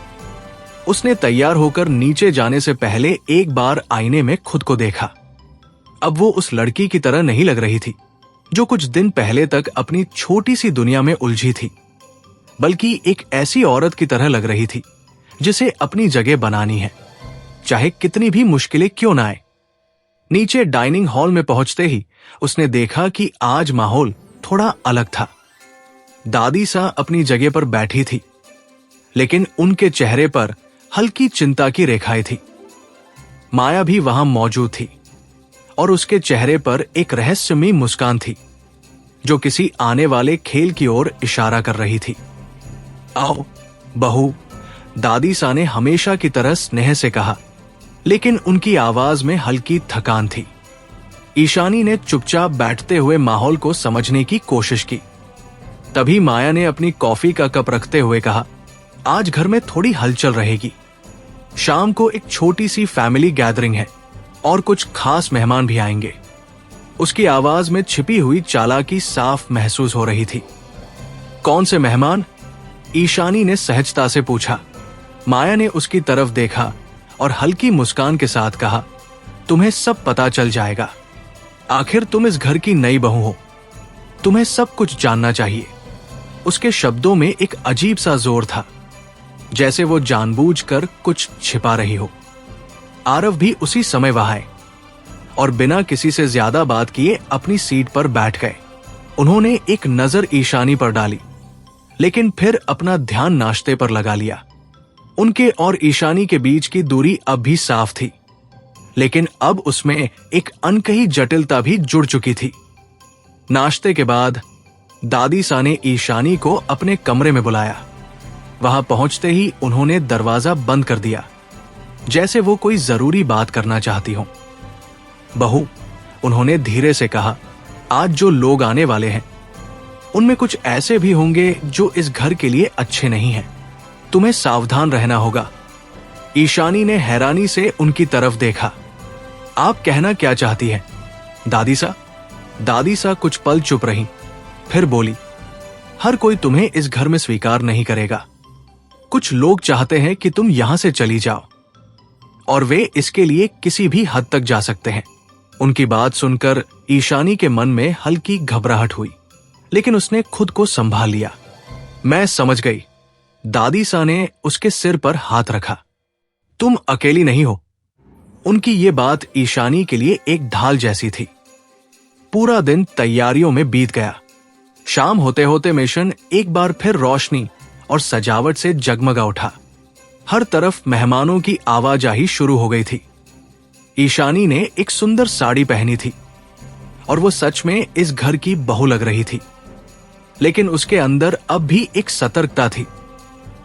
उसने तैयार होकर नीचे जाने से पहले एक बार आईने में खुद को देखा। अब वो उस लड़की की तरह नहीं लग रही थी जो कुछ दिन पहले तक अपनी छोटी सी दुनिया में उलझी थी, बल्कि एक ऐसी औरत की तरह लग रही थी जिसे अपनी जगह बनानी है, चाहे कितनी भी मुश्किलें क्यों ना आए। नीचे डाइनिंग हॉल में पहुंचते ही उसने देखा कि आज माहौल थोड़ा अलग था। दादी सा अपनी जगह पर बैठी थी, लेकिन उनके चेहरे पर हल्की चिंता की रेखाएं थी। माया भी वहां मौजूद थी और उसके चेहरे पर एक रहस्यमयी मुस्कान थी जो किसी आने वाले खेल की ओर इशारा कर रही थी। आओ बहू, दादी सा ने हमेशा की तरह स्नेह से कहा, लेकिन उनकी आवाज में हल्की थकान थी। ईशानी ने चुपचाप बैठते हुए माहौल को समझने की कोशिश की। तभी माया ने अपनी कॉफी का कप रखते हुए कहा, आज घर में थोड़ी हलचल रहेगी। शाम को एक छोटी सी फैमिली गैदरिंग है और कुछ खास मेहमान भी आएंगे। उसकी आवाज में छिपी हुई चालाकी साफ महसूस हो रही थी। कौन से मेहमान? ईशानी ने सहजता से पूछा। माया ने उसकी तरफ देखा और हल्की मुस्कान के साथ कहा, तुम्हें सब पता चल जाएगा। आखिर तुम इस घर की नई बहू हो, तुम्हें सब कुछ जानना चाहिए। उसके शब्दों में एक अजीब सा जोर था, जैसे वो जानबूझकर कुछ छिपा रही हो। आरव भी उसी समय वहां आए और बिना किसी से ज्यादा बात किए अपनी सीट पर बैठ गए। उन्होंने एक नजर ईशानी पर डाली, लेकिन फिर अपना ध्यान नाश्ते पर लगा लिया। उनके और ईशानी के बीच की दूरी अब भी साफ थी, लेकिन अब उसमें एक अनकही जटिलता भी जुड़ चुकी थी। नाश्ते के बाद दादी सा ने ईशानी को अपने कमरे में बुलाया। वहां पहुंचते ही उन्होंने दरवाजा बंद कर दिया। जैसे वो कोई जरूरी बात करना चाहती हो। बहू, उन्होंने धीरे से कहा, आज जो लोग आने वाले हैं उनमें कुछ ऐसे भी होंगे जो इस घर के लिए अच्छे नहीं हैं। तुम्हें सावधान रहना होगा। ईशानी ने हैरानी से उनकी तरफ देखा। आप कहना क्या चाहती हैं दादी सा? दादी सा कुछ पल चुप रही, फिर बोली, हर कोई तुम्हें इस घर में स्वीकार नहीं करेगा। कुछ लोग चाहते हैं कि तुम यहां से चली जाओ, और वे इसके लिए किसी भी हद तक जा सकते हैं। उनकी बात सुनकर ईशानी के मन में हल्की घबराहट हुई, लेकिन उसने खुद को संभाल लिया। मैं समझ गई। दादी सा ने उसके सिर पर हाथ रखा। तुम अकेली नहीं हो। उनकी ये बात ईशानी के लिए एक ढाल जैसी थी। पूरा दिन तैयारियों में बीत गया। शाम होते होते मिशन एक बार फिर रोशनी और सजावट से जगमगा उठा। हर तरफ मेहमानों की आवाजाही शुरू हो गई थी। ईशानी ने एक सुंदर साड़ी पहनी थी और वो सच में इस घर की बहू लग रही थी, लेकिन उसके अंदर अब भी एक सतर्कता थी,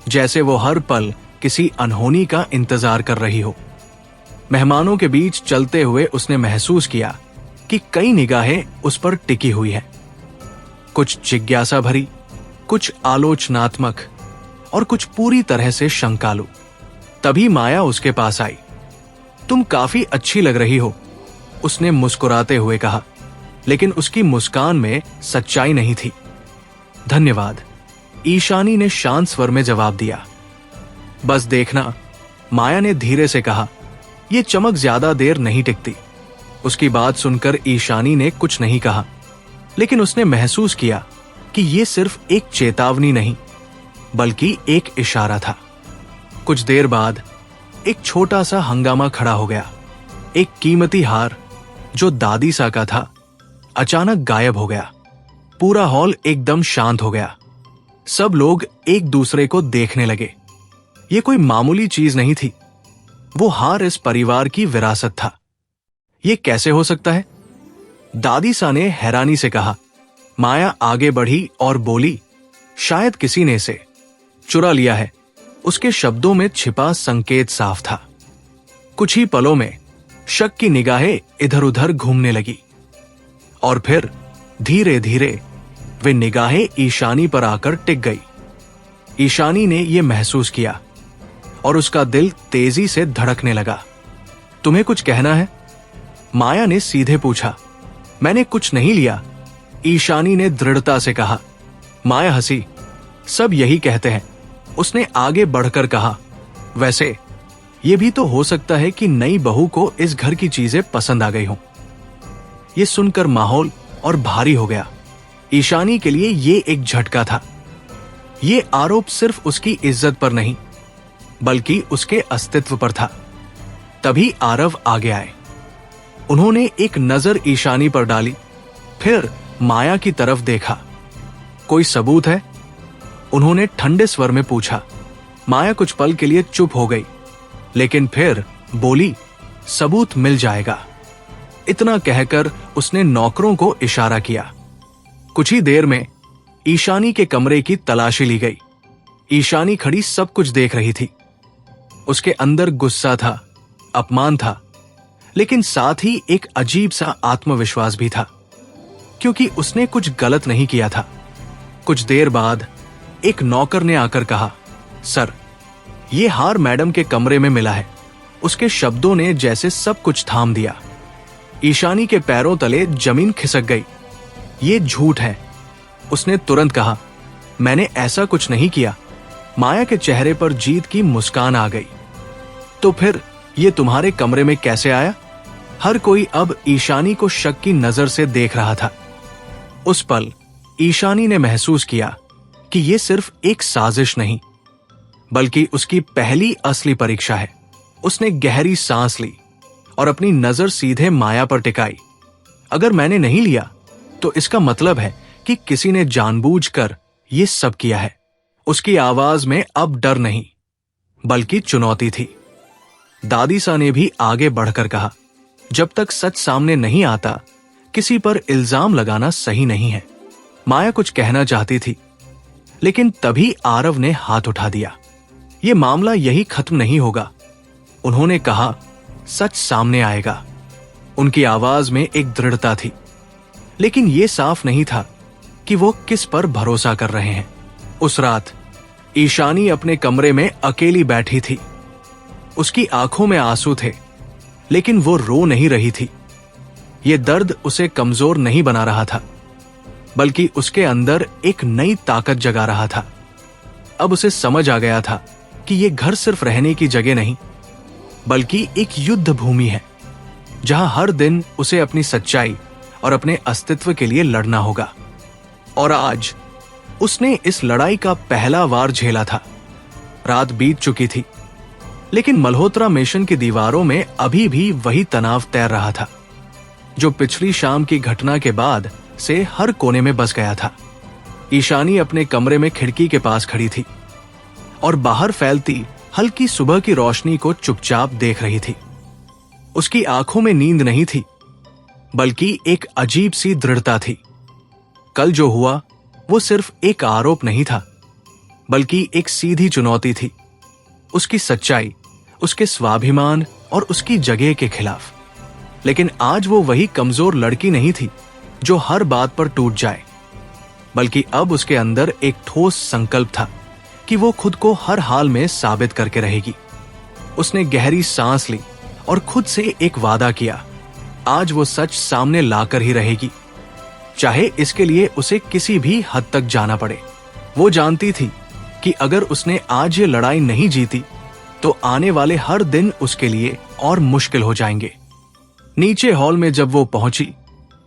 जैसे वो हर पल किसी अनहोनी का इंतजार कर रही हो। मेहमानों के बीच चलते हुए उसने महसूस किया कि कई निगाहें उस पर टिकी हुई हैं, कुछ जिज्ञासा भरी, कुछ आलोचनात्मक और कुछ पूरी तरह से शंकालु। तभी माया उसके पास आई। तुम काफी अच्छी लग रही हो, उसने मुस्कुराते हुए कहा, लेकिन उसकी मुस्कान में सच्चाई नहीं थी। धन्यवाद, ईशानी ने शांत स्वर में जवाब दिया। बस देखना, माया ने धीरे से कहा, यह चमक ज्यादा देर नहीं टिकती। उसकी बात सुनकर ईशानी ने कुछ नहीं कहा, लेकिन उसने महसूस किया कि यह सिर्फ एक चेतावनी नहीं, बल्कि एक इशारा था। कुछ देर बाद एक छोटा सा हंगामा खड़ा हो गया। एक कीमती हार जो दादी सा का था, अचानक गायब हो गया। पूरा हॉल एकदम शांत हो गया। सब लोग एक दूसरे को देखने लगे। यह कोई मामूली चीज नहीं थी, वो हार इस परिवार की विरासत था। यह कैसे हो सकता है? दादी सा ने हैरानी से कहा। माया आगे बढ़ी और बोली, शायद किसी ने इसे चुरा लिया है। उसके शब्दों में छिपा संकेत साफ था। कुछ ही पलों में शक की निगाहें इधर उधर घूमने लगी, और फिर धीरे धीरे वे निगाहें ईशानी पर आकर टिक गई। ईशानी ने यह महसूस किया और उसका दिल तेजी से धड़कने लगा। तुम्हें कुछ कहना है? माया ने सीधे पूछा। मैंने कुछ नहीं लिया, ईशानी ने दृढ़ता से कहा। माया हंसी। सब यही कहते हैं, उसने आगे बढ़कर कहा। वैसे यह भी तो हो सकता है कि नई बहू को इस घर की चीजें पसंद आ गई हों। यह सुनकर माहौल और भारी हो गया। ईशानी के लिए यह एक झटका था। यह आरोप सिर्फ उसकी इज्जत पर नहीं, बल्कि उसके अस्तित्व पर था। तभी आरव आगे आए। उन्होंने एक नजर ईशानी पर डाली, फिर माया की तरफ देखा। कोई सबूत है? उन्होंने ठंडे स्वर में पूछा। माया कुछ पल के लिए चुप हो गई, लेकिन फिर बोली, सबूत मिल जाएगा। इतना कहकर उसने नौकरों को इशारा किया। कुछ ही देर में ईशानी के कमरे की तलाशी ली गई। ईशानी खड़ी सब कुछ देख रही थी। उसके अंदर गुस्सा था, अपमान था, लेकिन साथ ही एक अजीब सा आत्मविश्वास भी था, क्योंकि उसने कुछ गलत नहीं किया था। कुछ देर बाद एक नौकर ने आकर कहा, सर, ये हार मैडम के कमरे में मिला है। उसके शब्दों ने जैसे सब कुछ थाम दिया। ईशानी के पैरों तले जमीन खिसक गई। ये झूठ है, उसने तुरंत कहा। मैंने ऐसा कुछ नहीं किया। माया के चेहरे पर जीत की मुस्कान आ गई। तो फिर ये तुम्हारे कमरे में कैसे आया? हर कोई अब ईशानी को शक की नजर से देख रहा था। उस पल ईशानी ने महसूस किया कि यह सिर्फ एक साजिश नहीं, बल्कि उसकी पहली असली परीक्षा है। उसने गहरी सांस ली और अपनी नजर सीधे माया पर टिकाई। अगर मैंने नहीं लिया तो इसका मतलब है कि किसी ने जानबूझकर यह सब किया है। उसकी आवाज में अब डर नहीं, बल्कि चुनौती थी। दादी सा ने भी आगे बढ़कर कहा, जब तक सच सामने नहीं आता, किसी पर इल्जाम लगाना सही नहीं है। माया कुछ कहना चाहती थी, लेकिन तभी आरव ने हाथ उठा दिया। यह मामला यही खत्म नहीं होगा। उन्होंने कहा, सच सामने आएगा। उनकी आवाज में एक दृढ़ता थी, लेकिन यह साफ नहीं था कि वो किस पर भरोसा कर रहे हैं। उस रात ईशानी अपने कमरे में अकेली बैठी थी। उसकी आंखों में आंसू थे, लेकिन वो रो नहीं रही थी। ये दर्द उसे कमजोर नहीं बना रहा था, बल्कि उसके अंदर एक नई ताकत जगा रहा था। अब उसे समझ आ गया था कि ये घर सिर्फ रहने की जगह नहीं, बल्कि एक युद्ध भूमि है, जहां हर दिन उसे अपनी सच्चाई और अपने अस्तित्व के लिए लड़ना होगा। और आज उसने इस लड़ाई का पहला वार झेला था। रात बीत चुकी थी, लेकिन मल्होत्रा मिशन की दीवारों में अभी भी वही तनाव तैर रहा था, जो पिछली शाम की घटना के बाद से हर कोने में बस गया था। ईशानी अपने कमरे में खिड़की के पास खड़ी थी और बाहर फैलती हल्की सुबह की रोशनी को चुपचाप देख रही थी। उसकी आंखों में नींद नहीं थी, बल्कि एक अजीब सी दृढ़ता थी। कल जो हुआ वो सिर्फ एक आरोप नहीं था, बल्कि एक सीधी चुनौती थी, उसकी सच्चाई, उसके स्वाभिमान और उसकी जगह के खिलाफ। लेकिन आज वो वही कमजोर लड़की नहीं थी जो हर बात पर टूट जाए, बल्कि अब उसके अंदर एक ठोस संकल्प था कि वो खुद को हर हाल में साबित करके रहेगी। उसने गहरी सांस ली और खुद से एक वादा किया, आज वो सच सामने लाकर ही रहेगी, चाहे इसके लिए उसे किसी भी हद तक जाना पड़े। वो जानती थी कि अगर उसने आज ये लड़ाई नहीं जीती तो आने वाले हर दिन उसके लिए और मुश्किल हो जाएंगे। नीचे हॉल में जब वो पहुंची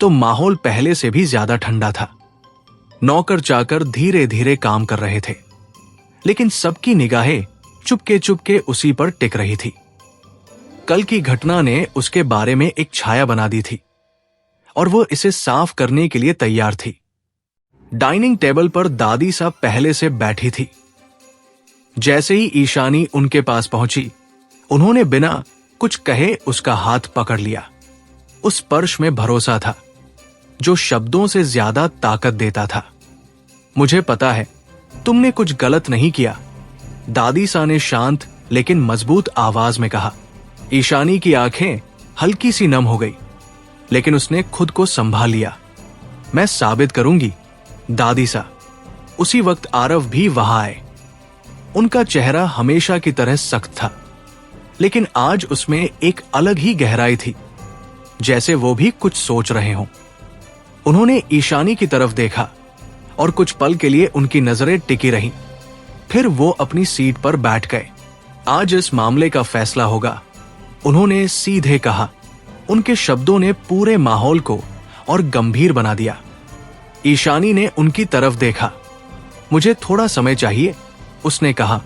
तो माहौल पहले से भी ज्यादा ठंडा था। नौकर चाकर धीरे धीरे काम कर रहे थे, लेकिन सबकी निगाहें चुपके चुपके उसी पर टिक रही थी। कल की घटना ने उसके बारे में एक छाया बना दी थी और वो इसे साफ करने के लिए तैयार थी। डाइनिंग टेबल पर दादी साहब पहले से बैठी थी। जैसे ही ईशानी उनके पास पहुंची, उन्होंने बिना कुछ कहे उसका हाथ पकड़ लिया। उस स्पर्श में भरोसा था जो शब्दों से ज्यादा ताकत देता था। मुझे पता है तुमने कुछ गलत नहीं किया, दादी सा ने शांत लेकिन मजबूत आवाज में कहा। ईशानी की आंखें हल्की सी नम हो गई, लेकिन उसने खुद को संभाल लिया। मैं साबित करूंगी, दादी सा। उसी वक्त आरव भी वहां आए। उनका चेहरा हमेशा की तरह सख्त था, लेकिन आज उसमें एक अलग ही गहराई थी, जैसे वो भी कुछ सोच रहे हों। उन्होंने ईशानी की तरफ देखा और कुछ पल के लिए उनकी नजरें टिकी रहीं। फिर वो अपनी सीट पर बैठ गए। आज इस मामले का फैसला होगा, उन्होंने सीधे कहा। उनके शब्दों ने पूरे माहौल को और गंभीर बना दिया। ईशानी ने उनकी तरफ देखा। मुझे थोड़ा समय चाहिए, उसने कहा।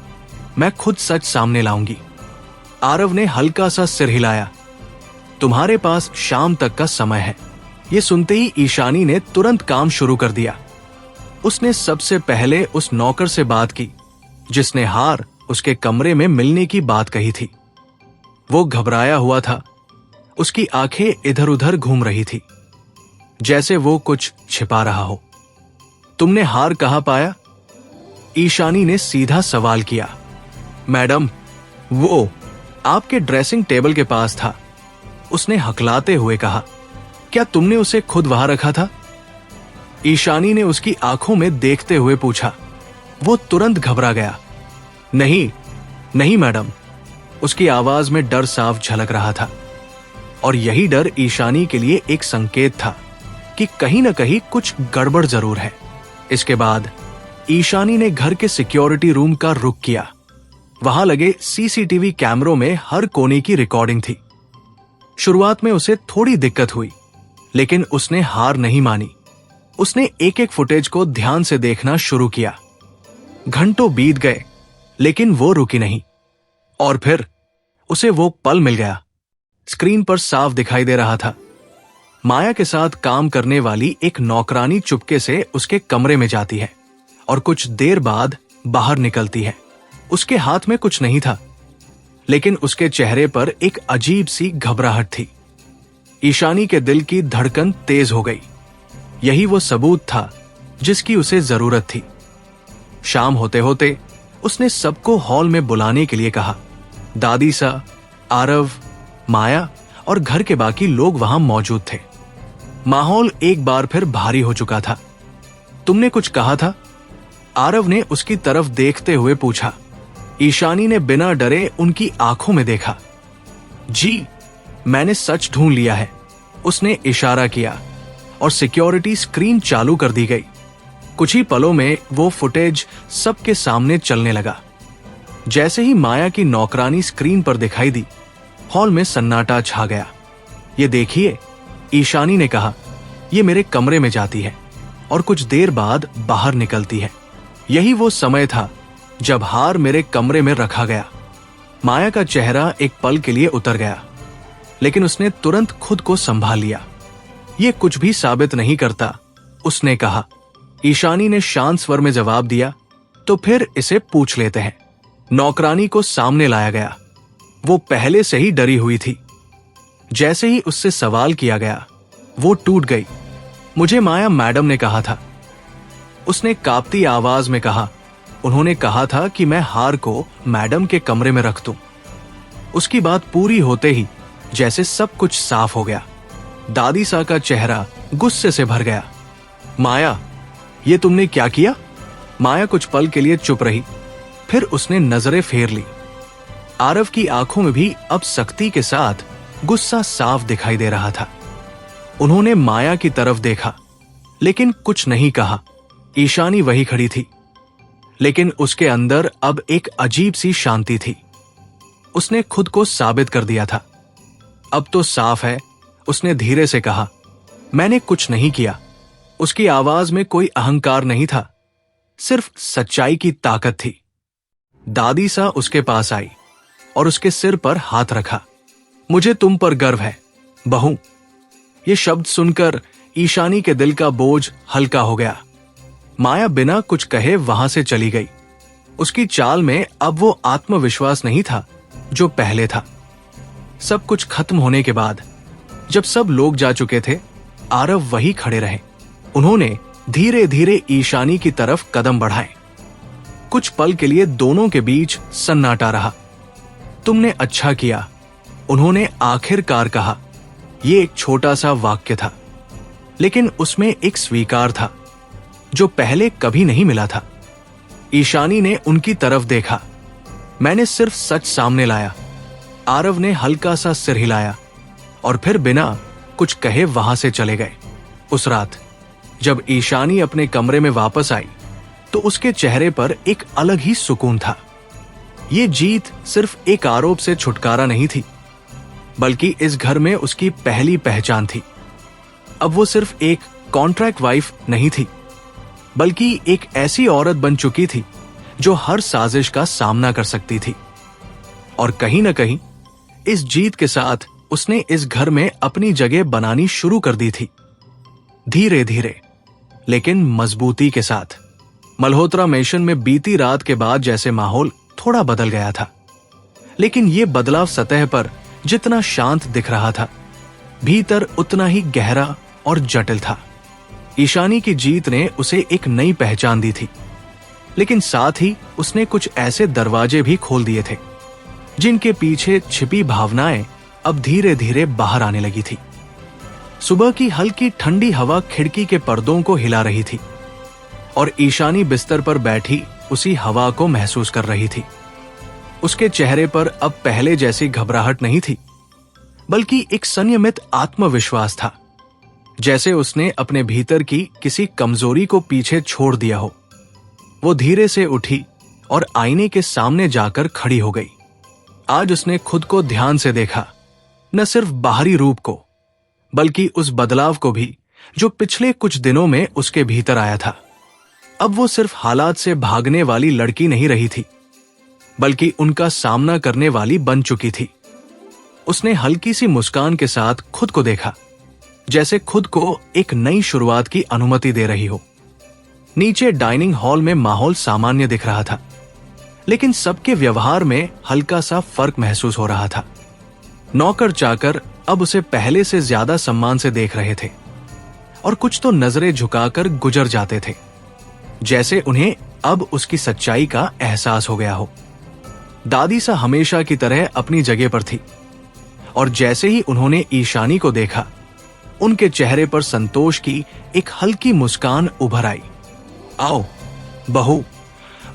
मैं खुद सच सामने लाऊंगी। आरव ने हल्का सा सिर हिलाया। तुम्हारे पास शाम तक का समय है। ये सुनते ही ईशानी ने तुरंत काम शुरू कर दिया। उसने सबसे पहले उस नौकर से बात की जिसने हार उसके कमरे में मिलने की बात कही थी। वो घबराया हुआ था, उसकी आंखें इधर उधर घूम रही थी, जैसे वो कुछ छिपा रहा हो। तुमने हार कहां पाया? ईशानी ने सीधा सवाल किया। मैडम, वो आपके ड्रेसिंग टेबल के पास था, उसने हकलाते हुए कहा। क्या तुमने उसे खुद वहां रखा था? ईशानी ने उसकी आंखों में देखते हुए पूछा। वो तुरंत घबरा गया। नहीं, नहीं मैडम। उसकी आवाज में डर साफ झलक रहा था, और यही डर ईशानी के लिए एक संकेत था कि कहीं न कहीं कुछ गड़बड़ जरूर है। इसके बाद ईशानी ने घर के सिक्योरिटी रूम का रुख किया। वहां लगे सीसीटीवी कैमरों में हर कोने की रिकॉर्डिंग थी। शुरुआत में उसे थोड़ी दिक्कत हुई, लेकिन उसने हार नहीं मानी। उसने एक एक फुटेज को ध्यान से देखना शुरू किया। घंटों बीत गए, लेकिन वो रुकी नहीं। और फिर उसे वो पल मिल गया। स्क्रीन पर साफ दिखाई दे रहा था, माया के साथ काम करने वाली एक नौकरानी चुपके से उसके कमरे में जाती है और कुछ देर बाद बाहर निकलती है। उसके हाथ में कुछ नहीं था, लेकिन उसके चेहरे पर एक अजीब सी घबराहट थी। ईशानी के दिल की धड़कन तेज हो गई। यही वो सबूत था जिसकी उसे जरूरत थी। शाम होते होते उसने सबको हॉल में बुलाने के लिए कहा। दादी सा, आरव, माया और घर के बाकी लोग वहां मौजूद थे। माहौल एक बार फिर भारी हो चुका था। तुमने कुछ कहा था? आरव ने उसकी तरफ देखते हुए पूछा। ईशानी ने बिना डरे उनकी आंखों में देखा। जी, मैंने सच ढूंढ लिया है, उसने इशारा किया और सिक्योरिटी स्क्रीन चालू कर दी गई। कुछ ही पलों में वो फुटेज सबके सामने चलने लगा। जैसे ही माया की नौकरानी स्क्रीन पर दिखाई दी, हॉल में सन्नाटा छा गया। ये देखिए, ईशानी ने कहा, ये मेरे कमरे में जाती है और कुछ देर बाद बाहर निकलती है। यही वो समय था जब हार मेरे कमरे में रखा गया। माया का चेहरा एक पल के लिए उतर गया, लेकिन उसने तुरंत खुद को संभाल लिया। ये कुछ भी साबित नहीं करता, उसने कहा। ईशानी ने शांत स्वर में जवाब दिया, तो फिर इसे पूछ लेते हैं। नौकरानी को सामने लाया गया। वो पहले से ही डरी हुई थी। जैसे ही उससे सवाल किया गया, वो टूट गई। मुझे माया मैडम ने कहा था, उसने कांपती आवाज में कहा। उन्होंने कहा था कि मैं हार को मैडम के कमरे में रख दूं। उसकी बात पूरी होते ही जैसे सब कुछ साफ हो गया। दादी सा का चेहरा गुस्से से भर गया। माया, ये तुमने क्या किया? माया कुछ पल के लिए चुप रही, फिर उसने नजरें फेर ली। आरव की आंखों में भी अब सख्ती के साथ गुस्सा साफ दिखाई दे रहा था। उन्होंने माया की तरफ देखा, लेकिन कुछ नहीं कहा। ईशानी वही खड़ी थी, लेकिन उसके अंदर अब एक अजीब सी शांति थी। उसने खुद को साबित कर दिया था। अब तो साफ है, उसने धीरे से कहा। मैंने कुछ नहीं किया। उसकी आवाज में कोई अहंकार नहीं था, सिर्फ सच्चाई की ताकत थी। दादी सा उसके पास आई और उसके सिर पर हाथ रखा। मुझे तुम पर गर्व है, बहू। ये शब्द सुनकर ईशानी के दिल का बोझ हल्का हो गया। माया बिना कुछ कहे वहां से चली गई। उसकी चाल में अब वो आत्मविश्वास नहीं था जो पहले था। सब कुछ खत्म होने के बाद, जब सब लोग जा चुके थे, आरव वही खड़े रहे। उन्होंने धीरे धीरे ईशानी की तरफ कदम बढ़ाए। कुछ पल के लिए दोनों के बीच सन्नाटा रहा। तुमने अच्छा किया, उन्होंने आखिरकार कहा। यह एक छोटा सा वाक्य था, लेकिन उसमें एक स्वीकार था जो पहले कभी नहीं मिला था। ईशानी ने उनकी तरफ देखा। मैंने सिर्फ सच सामने लाया। आरव ने हल्का सा सिर हिलाया और फिर बिना कुछ कहे वहां से चले गए। उस रात जब ईशानी अपने कमरे में वापस आई, तो उसके चेहरे पर एक अलग ही सुकून था। ये जीत सिर्फ एक आरोप से छुटकारा नहीं थी, बल्कि इस घर में उसकी पहली पहचान थी। अब वो सिर्फ एक कॉन्ट्रैक्ट वाइफ नहीं थी, बल्कि एक ऐसी औरत बन चुकी थी जो हर साजिश का सामना कर सकती थी। और कहीं ना कहीं इस जीत के साथ उसने इस घर में अपनी जगह बनानी शुरू कर दी थी। धीरे धीरे, लेकिन मजबूती के साथ। मल्होत्रा मेंशन में बीती रात के बाद जैसे माहौल थोड़ा बदल गया था, लेकिन यह बदलाव सतह पर जितना शांत दिख रहा था, भीतर उतना ही गहरा और जटिल था। ईशानी की जीत ने उसे एक नई पहचान दी थी, लेकिन साथ ही उसने कुछ ऐसे दरवाजे भी खोल दिए थे जिनके पीछे छिपी भावनाएं अब धीरे धीरे बाहर आने लगी थी। सुबह की हल्की ठंडी हवा खिड़की के पर्दों को हिला रही थी और ईशानी बिस्तर पर बैठी उसी हवा को महसूस कर रही थी। उसके चेहरे पर अब पहले जैसी घबराहट नहीं थी, बल्कि एक संयमित आत्मविश्वास था, जैसे उसने अपने भीतर की किसी कमजोरी को पीछे छोड़ दिया हो। वो धीरे से उठी और आईने के सामने जाकर खड़ी हो गई। आज उसने खुद को ध्यान से देखा, न सिर्फ बाहरी रूप को, बल्कि उस बदलाव को भी जो पिछले कुछ दिनों में उसके भीतर आया था। अब वो सिर्फ हालात से भागने वाली लड़की नहीं रही थी, बल्कि उनका सामना करने वाली बन चुकी थी। उसने हल्की सी मुस्कान के साथ खुद को देखा, जैसे खुद को एक नई शुरुआत की अनुमति दे रही हो। नीचे डाइनिंग हॉल में माहौल सामान्य दिख रहा था, लेकिन सबके व्यवहार में हल्का सा फर्क महसूस हो रहा था। नौकर चाकर अब उसे पहले से ज्यादा सम्मान से देख रहे थे और कुछ तो नजरें झुकाकर गुजर जाते थे, जैसे उन्हें अब उसकी सच्चाई का एहसास हो गया हो। दादी सा हमेशा की तरह अपनी जगह पर थी, और जैसे ही उन्होंने ईशानी को देखा, उनके चेहरे पर संतोष की एक हल्की मुस्कान उभर आई। आओ बहू,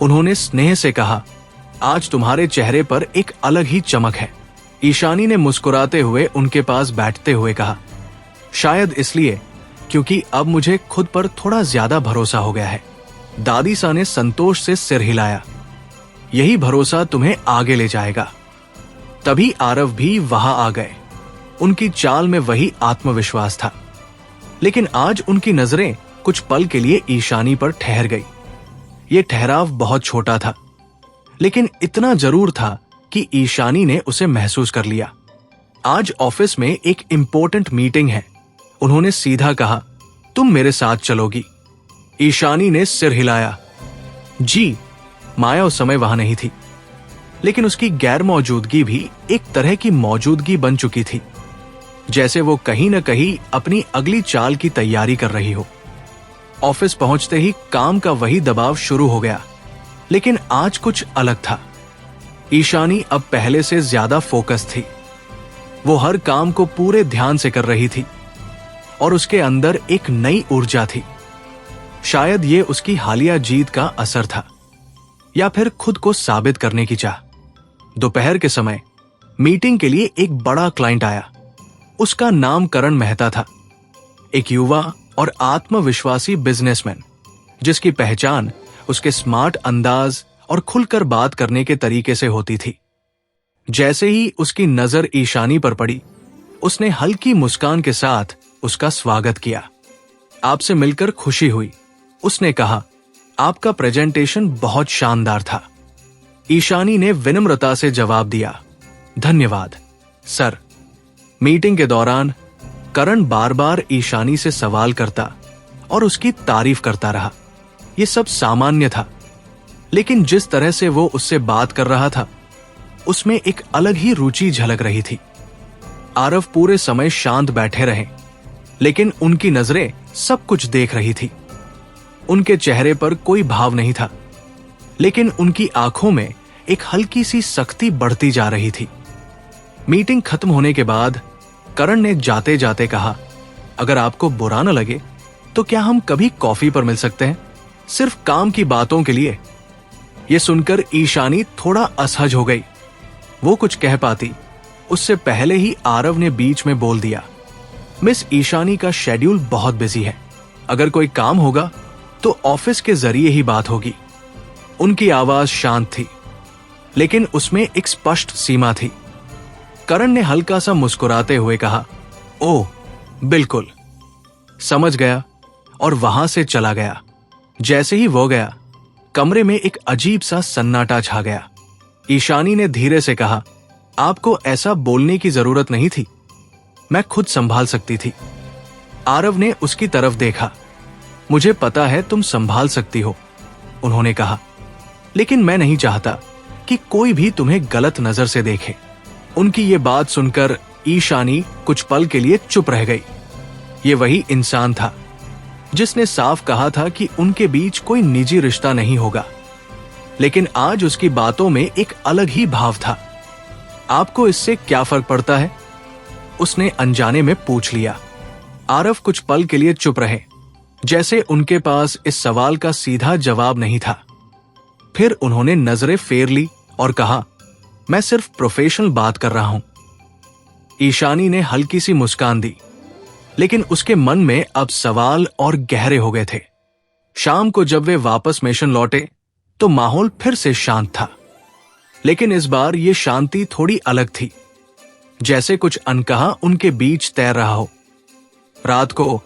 उन्होंने स्नेह से कहा, आज तुम्हारे चेहरे पर एक अलग ही चमक है। ईशानी ने मुस्कुराते हुए उनके पास बैठते हुए कहा, शायद इसलिए क्योंकि अब मुझे खुद पर थोड़ा ज्यादा भरोसा हो गया है। दादी सा ने संतोष से सिर हिलाया। यही भरोसा तुम्हें आगे ले जाएगा। तभी आरव भी वहां आ गए। उनकी चाल में वही आत्मविश्वास था, लेकिन आज उनकी नजरें कुछ पल के लिए ईशानी पर ठहर गई। ये ठहराव बहुत छोटा था, लेकिन इतना जरूर था कि ईशानी ने उसे महसूस कर लिया। आज ऑफिस में एक इंपॉर्टेंट मीटिंग है, उन्होंने सीधा कहा, तुम मेरे साथ चलोगी? ईशानी ने सिर हिलाया। जी। माया उस समय वहां नहीं थी, लेकिन उसकी गैर मौजूदगी भी एक तरह की मौजूदगी बन चुकी थी, जैसे वो कहीं न कहीं अपनी अगली चाल की तैयारी कर रही हो। ऑफिस पहुंचते ही काम का वही दबाव शुरू हो गया, लेकिन आज कुछ अलग था। ईशानी अब पहले से ज्यादा फोकस थी। वो हर काम को पूरे ध्यान से कर रही थी और उसके अंदर एक नई ऊर्जा थी। शायद ये उसकी हालिया जीत का असर था, या फिर खुद को साबित करने की चाह। दोपहर के समय मीटिंग के लिए एक बड़ा क्लाइंट आया। उसका नाम करण मेहता था, एक युवा और आत्मविश्वासी बिजनेसमैन, जिसकी पहचान उसके स्मार्ट अंदाज और खुलकर बात करने के तरीके से होती थी। जैसे ही उसकी नजर ईशानी पर पड़ी, उसने हल्की मुस्कान के साथ उसका स्वागत किया। आपसे मिलकर खुशी हुई, उसने कहा। आपका प्रेजेंटेशन बहुत शानदार था। ईशानी ने विनम्रता से जवाब दिया, धन्यवाद सर। मीटिंग के दौरान करण बार बार ईशानी से सवाल करता और उसकी तारीफ करता रहा। यह सब सामान्य था, लेकिन जिस तरह से वो उससे बात कर रहा था, उसमें एक अलग ही रुचि झलक रही थी। आरव पूरे समय शांत बैठे रहे, लेकिन उनकी नजरें सब कुछ देख रही थी। उनके चेहरे पर कोई भाव नहीं था, लेकिन उनकी आंखों में एक हल्की सी सख्ती बढ़ती जा रही थी। मीटिंग खत्म होने के बाद करण ने जाते जाते कहा, अगर आपको बुरा न लगे तो क्या हम कभी कॉफी पर मिल सकते हैं, सिर्फ काम की बातों के लिए। यह सुनकर ईशानी थोड़ा असहज हो गई। वो कुछ कह पाती, उससे पहले ही आरव ने बीच में बोल दिया, मिस ईशानी का शेड्यूल बहुत बिजी है, अगर कोई काम होगा तो ऑफिस के जरिए ही बात होगी। उनकी आवाज शांत थी, लेकिन उसमें एक स्पष्ट सीमा थी। करण ने हल्का सा मुस्कुराते हुए कहा, ओह बिल्कुल, समझ गया, और वहां से चला गया। जैसे ही वो गया, कमरे में एक अजीब सा सन्नाटा छा गया। ईशानी ने धीरे से कहा, आपको ऐसा बोलने की जरूरत नहीं थी, मैं खुद संभाल सकती थी। आरव ने उसकी तरफ देखा। मुझे पता है तुम संभाल सकती हो, उन्होंने कहा, लेकिन मैं नहीं चाहता कि कोई भी तुम्हें गलत नजर से देखे। उनकी ये बात सुनकर ईशानी कुछ पल के लिए चुप रह गई। ये वही इंसान था जिसने साफ कहा था कि उनके बीच कोई निजी रिश्ता नहीं होगा, लेकिन आज उसकी बातों में एक अलग ही भाव था। आपको इससे क्या फर्क पड़ता है, उसने अनजाने में पूछ लिया। आरव कुछ पल के लिए चुप रहे, जैसे उनके पास इस सवाल का सीधा जवाब नहीं था। फिर उन्होंने नजरें फेर ली और कहा, मैं सिर्फ प्रोफेशनल बात कर रहा हूं। ईशानी ने हल्की सी मुस्कान दी, लेकिन उसके मन में अब सवाल और गहरे हो गए थे। शाम को जब वे वापस मिशन लौटे तो माहौल फिर से शांत था, लेकिन इस बार ये शांति थोड़ी अलग थी, जैसे कुछ अनकहा उनके बीच तैर रहा हो। रात को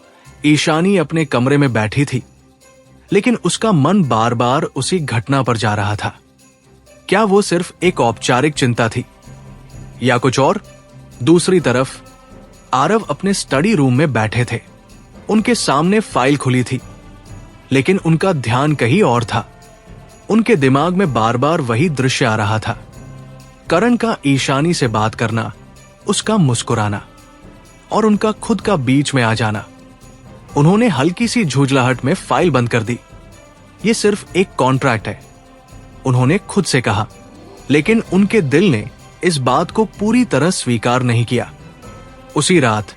ईशानी अपने कमरे में बैठी थी, लेकिन उसका मन बार बार उसी घटना पर जा रहा था। क्या वो सिर्फ एक औपचारिक चिंता थी या कुछ और? दूसरी तरफ आरव अपने स्टडी रूम में बैठे थे। उनके सामने फाइल खुली थी, लेकिन उनका ध्यान कहीं और था। उनके दिमाग में बार बार वही दृश्य आ रहा था, करण का ईशानी से बात करना, उसका मुस्कुराना और उनका खुद का बीच में आ जाना। उन्होंने हल्की सी झुंझलाहट में फाइल बंद कर दी। ये सिर्फ एक कॉन्ट्रैक्ट है, उन्होंने खुद से कहा, लेकिन उनके दिल ने इस बात को पूरी तरह स्वीकार नहीं किया। उसी रात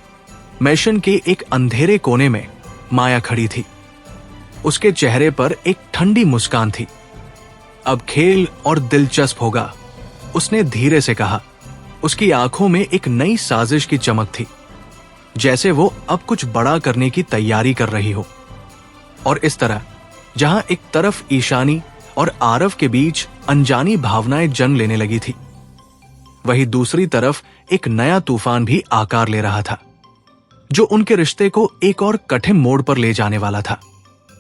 मैशन के एक अंधेरे कोने में माया खड़ी थी। उसके चेहरे पर एक ठंडी मुस्कान थी। अब खेल और दिलचस्प होगा, उसने धीरे से कहा। उसकी आंखों में एक नई साजिश की चमक थी, जैसे वो अब कुछ बड़ा करने की तैयारी कर रही हो। और इस तरह जहां एक तरफ ईशानी और आरव के बीच अनजानी भावनाएं जन्म लेने लगी थी, वहीं दूसरी तरफ एक नया तूफान भी आकार ले रहा था, जो उनके रिश्ते को एक और कठिन मोड़ पर ले जाने वाला था।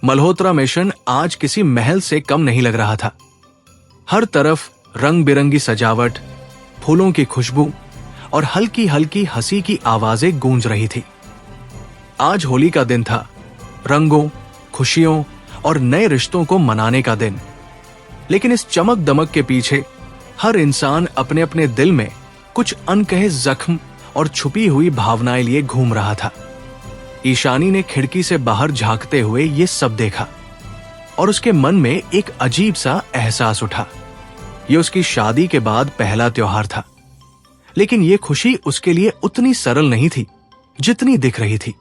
मल्होत्रा मिशन आज किसी महल से कम नहीं लग रहा था। हर तरफ रंग बिरंगी सजावट, फूलों की खुशबू और हल्की हल्की हंसी की आवाजें गूंज रही थी। आज होली का दिन था, रंगों, खुशियों और नए रिश्तों को मनाने का दिन। लेकिन इस चमक दमक के पीछे हर इंसान अपने अपने दिल में कुछ अनकहे जख्म और छुपी हुई भावनाएं लिए घूम रहा था। ईशानी ने खिड़की से बाहर झांकते हुए ये सब देखा और उसके मन में एक अजीब सा एहसास उठा। ये उसकी शादी के बाद पहला त्योहार था, लेकिन ये खुशी उसके लिए उतनी सरल नहीं थी जितनी दिख रही थी।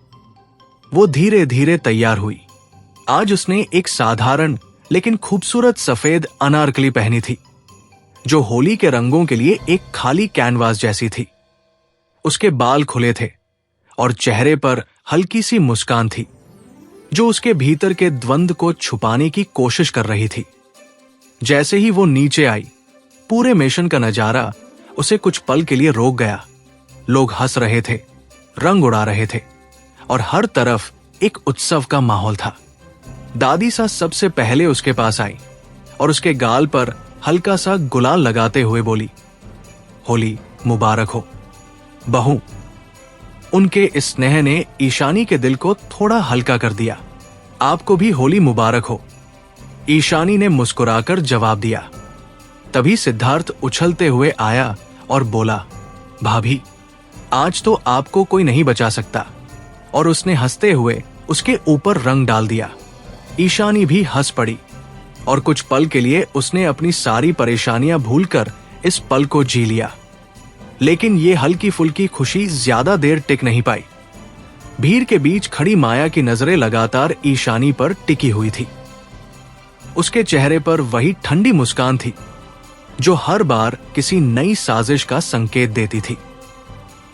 वो धीरे धीरे तैयार हुई। आज उसने एक साधारण लेकिन खूबसूरत सफेद अनारकली पहनी थी, जो होली के रंगों के लिए एक खाली कैनवास जैसी थी। उसके बाल खुले थे और चेहरे पर हल्की सी मुस्कान थी, जो उसके भीतर के द्वंद्व को छुपाने की कोशिश कर रही थी। जैसे ही वो नीचे आई, पूरे मिशन का नजारा उसे कुछ पल के लिए रोक गया। लोग हंस रहे थे, रंग उड़ा रहे थे और हर तरफ एक उत्सव का माहौल था। दादी सा सबसे पहले उसके पास आई और उसके गाल पर हल्का सा गुलाल लगाते हुए बोली, होली मुबारक हो बहू। उनके इस स्नेह ने ईशानी के दिल को थोड़ा हल्का कर दिया। आपको भी होली मुबारक हो, ईशानी ने मुस्कुराकर जवाब दिया। तभी सिद्धार्थ उछलते हुए आया और बोला, भाभी आज तो आपको कोई नहीं बचा सकता। और उसने हंसते हुए उसके ऊपर रंग डाल दिया। ईशानी भी हंस पड़ी और कुछ पल के लिए उसने अपनी सारी परेशानियां भूलकर इस पल को जी लिया। लेकिन ये हल्की फुल्की खुशी ज्यादा देर टिक नहीं पाई। भीड़ के बीच खड़ी माया की नजरें लगातार ईशानी पर टिकी हुई थी। उसके चेहरे पर वही ठंडी मुस्कान थी, जो हर बार किसी नई साजिश का संकेत देती थी।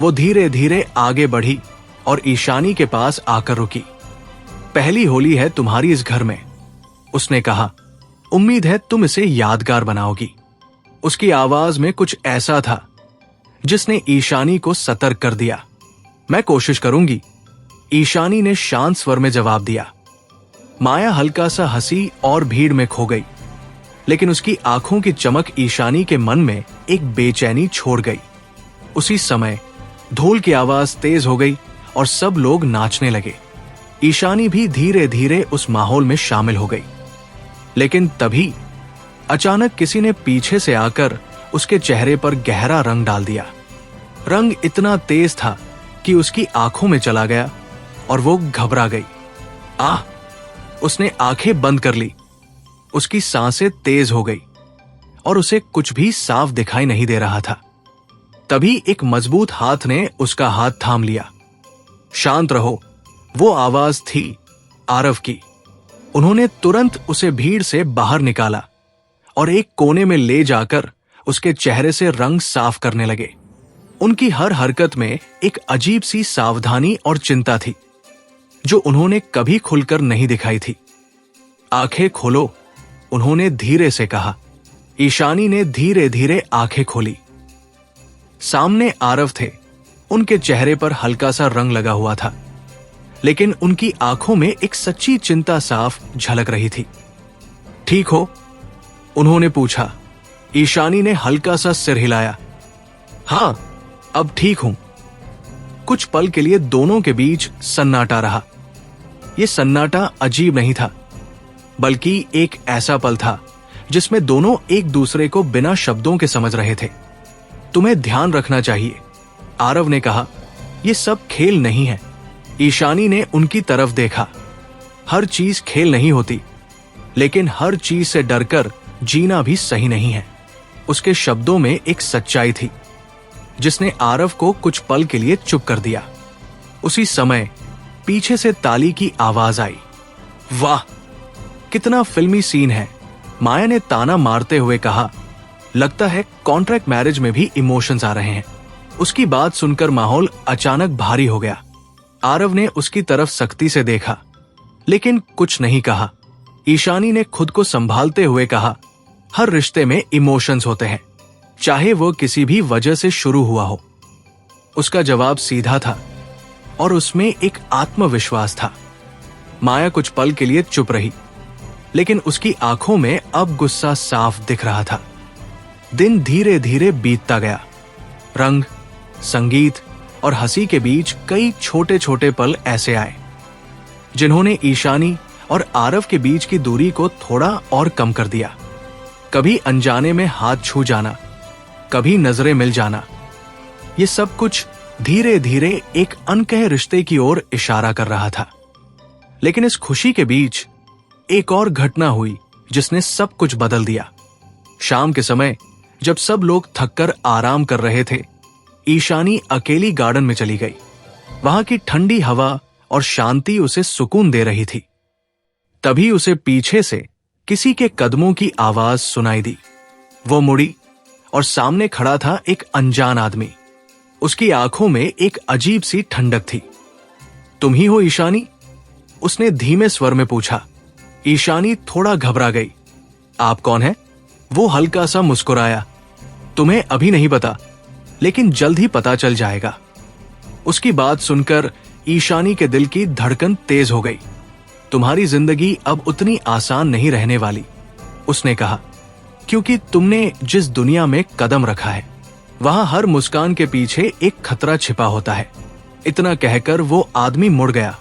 वो धीरे धीरे आगे बढ़ी और ईशानी के पास आकर रुकी। पहली होली है तुम्हारी इस घर में, उसने कहा। उम्मीद है तुम इसे यादगार बनाओगी। उसकी आवाज में कुछ ऐसा था जिसने ईशानी को सतर्क कर दिया। मैं कोशिश करूंगी, ईशानी ने शांत स्वर में जवाब दिया। माया हल्का सा हंसी और भीड़ में खो गई, लेकिन उसकी आंखों की चमक ईशानी के मन में एक बेचैनी छोड़ गई। उसी समय ढोल की आवाज तेज हो गई और सब लोग नाचने लगे। ईशानी भी धीरे धीरे उस माहौल में शामिल हो गई। लेकिन तभी अचानक किसी ने पीछे से आकर उसके चेहरे पर गहरा रंग डाल दिया। रंग इतना तेज था कि उसकी आंखों में चला गया और वो घबरा गई। आह! उसने आंखें बंद कर ली। उसकी सांसें तेज हो गई और उसे कुछ भी साफ दिखाई नहीं दे रहा था। तभी एक मजबूत हाथ ने उसका हाथ थाम लिया। शांत रहो, वो आवाज थी आरव की। उन्होंने तुरंत उसे भीड़ से बाहर निकाला और एक कोने में ले जाकर उसके चेहरे से रंग साफ करने लगे। उनकी हर हरकत में एक अजीब सी सावधानी और चिंता थी, जो उन्होंने कभी खुलकर नहीं दिखाई थी। आंखें खोलो, उन्होंने धीरे से कहा। ईशानी ने धीरे धीरे आंखें खोली। सामने आरव थे। उनके चेहरे पर हल्का सा रंग लगा हुआ था, लेकिन उनकी आंखों में एक सच्ची चिंता साफ झलक रही थी। ठीक हो? उन्होंने पूछा। ईशानी ने हल्का सा सिर हिलाया। हां, अब ठीक हूं। कुछ पल के लिए दोनों के बीच सन्नाटा रहा। यह सन्नाटा अजीब नहीं था, बल्कि एक ऐसा पल था जिसमें दोनों एक दूसरे को बिना शब्दों के समझ रहे थे। तुम्हें ध्यान रखना चाहिए, आरव ने कहा। यह सब खेल नहीं है। ईशानी ने उनकी तरफ देखा। हर चीज खेल नहीं होती, लेकिन हर चीज से डरकर जीना भी सही नहीं है। उसके शब्दों में एक सच्चाई थी जिसने आरव को कुछ पल के लिए चुप कर दिया। उसी समय पीछे से ताली की आवाज आई। वाह, कितना फिल्मी सीन है, माया ने ताना मारते हुए कहा। लगता है कॉन्ट्रैक्ट मैरिज में भी इमोशंस आ रहे हैं। उसकी बात सुनकर माहौल अचानक भारी हो गया। आरव ने उसकी तरफ सख्ती से देखा लेकिन कुछ नहीं कहा। ईशानी ने खुद को संभालते हुए कहा, हर रिश्ते में इमोशंस होते हैं, चाहे वो किसी भी वजह से शुरू हुआ हो। उसका जवाब सीधा था और उसमें एक आत्मविश्वास था। माया कुछ पल के लिए चुप रही लेकिन उसकी आंखों में अब गुस्सा साफ दिख रहा था। दिन धीरे धीरे बीतता गया। रंग, संगीत और हंसी के बीच कई छोटे छोटे पल ऐसे आए जिन्होंने ईशानी और आरव के बीच की दूरी को थोड़ा और कम कर दिया। कभी अनजाने में हाथ छू जाना, कभी नजरें मिल जाना, ये सब कुछ धीरे धीरे एक अनकहे रिश्ते की ओर इशारा कर रहा था। लेकिन इस खुशी के बीच एक और घटना हुई जिसने सब कुछ बदल दिया। शाम के समय जब सब लोग थककर आराम कर रहे थे, ईशानी अकेली गार्डन में चली गई। वहां की ठंडी हवा और शांति उसे सुकून दे रही थी। तभी उसे पीछे से किसी के कदमों की आवाज सुनाई दी। वो मुड़ी और सामने खड़ा था एक अनजान आदमी। उसकी आंखों में एक अजीब सी ठंडक थी। तुम ही हो ईशानी? उसने धीमे स्वर में पूछा। ईशानी थोड़ा घबरा गई। आप कौन हैं? वो हल्का सा मुस्कुराया। तुम्हें अभी नहीं पता, लेकिन जल्द ही पता चल जाएगा। उसकी बात सुनकर ईशानी के दिल की धड़कन तेज हो गई। तुम्हारी जिंदगी अब उतनी आसान नहीं रहने वाली, उसने कहा, क्योंकि तुमने जिस दुनिया में कदम रखा है वहां हर मुस्कान के पीछे एक खतरा छिपा होता है। इतना कहकर वो आदमी मुड़ गया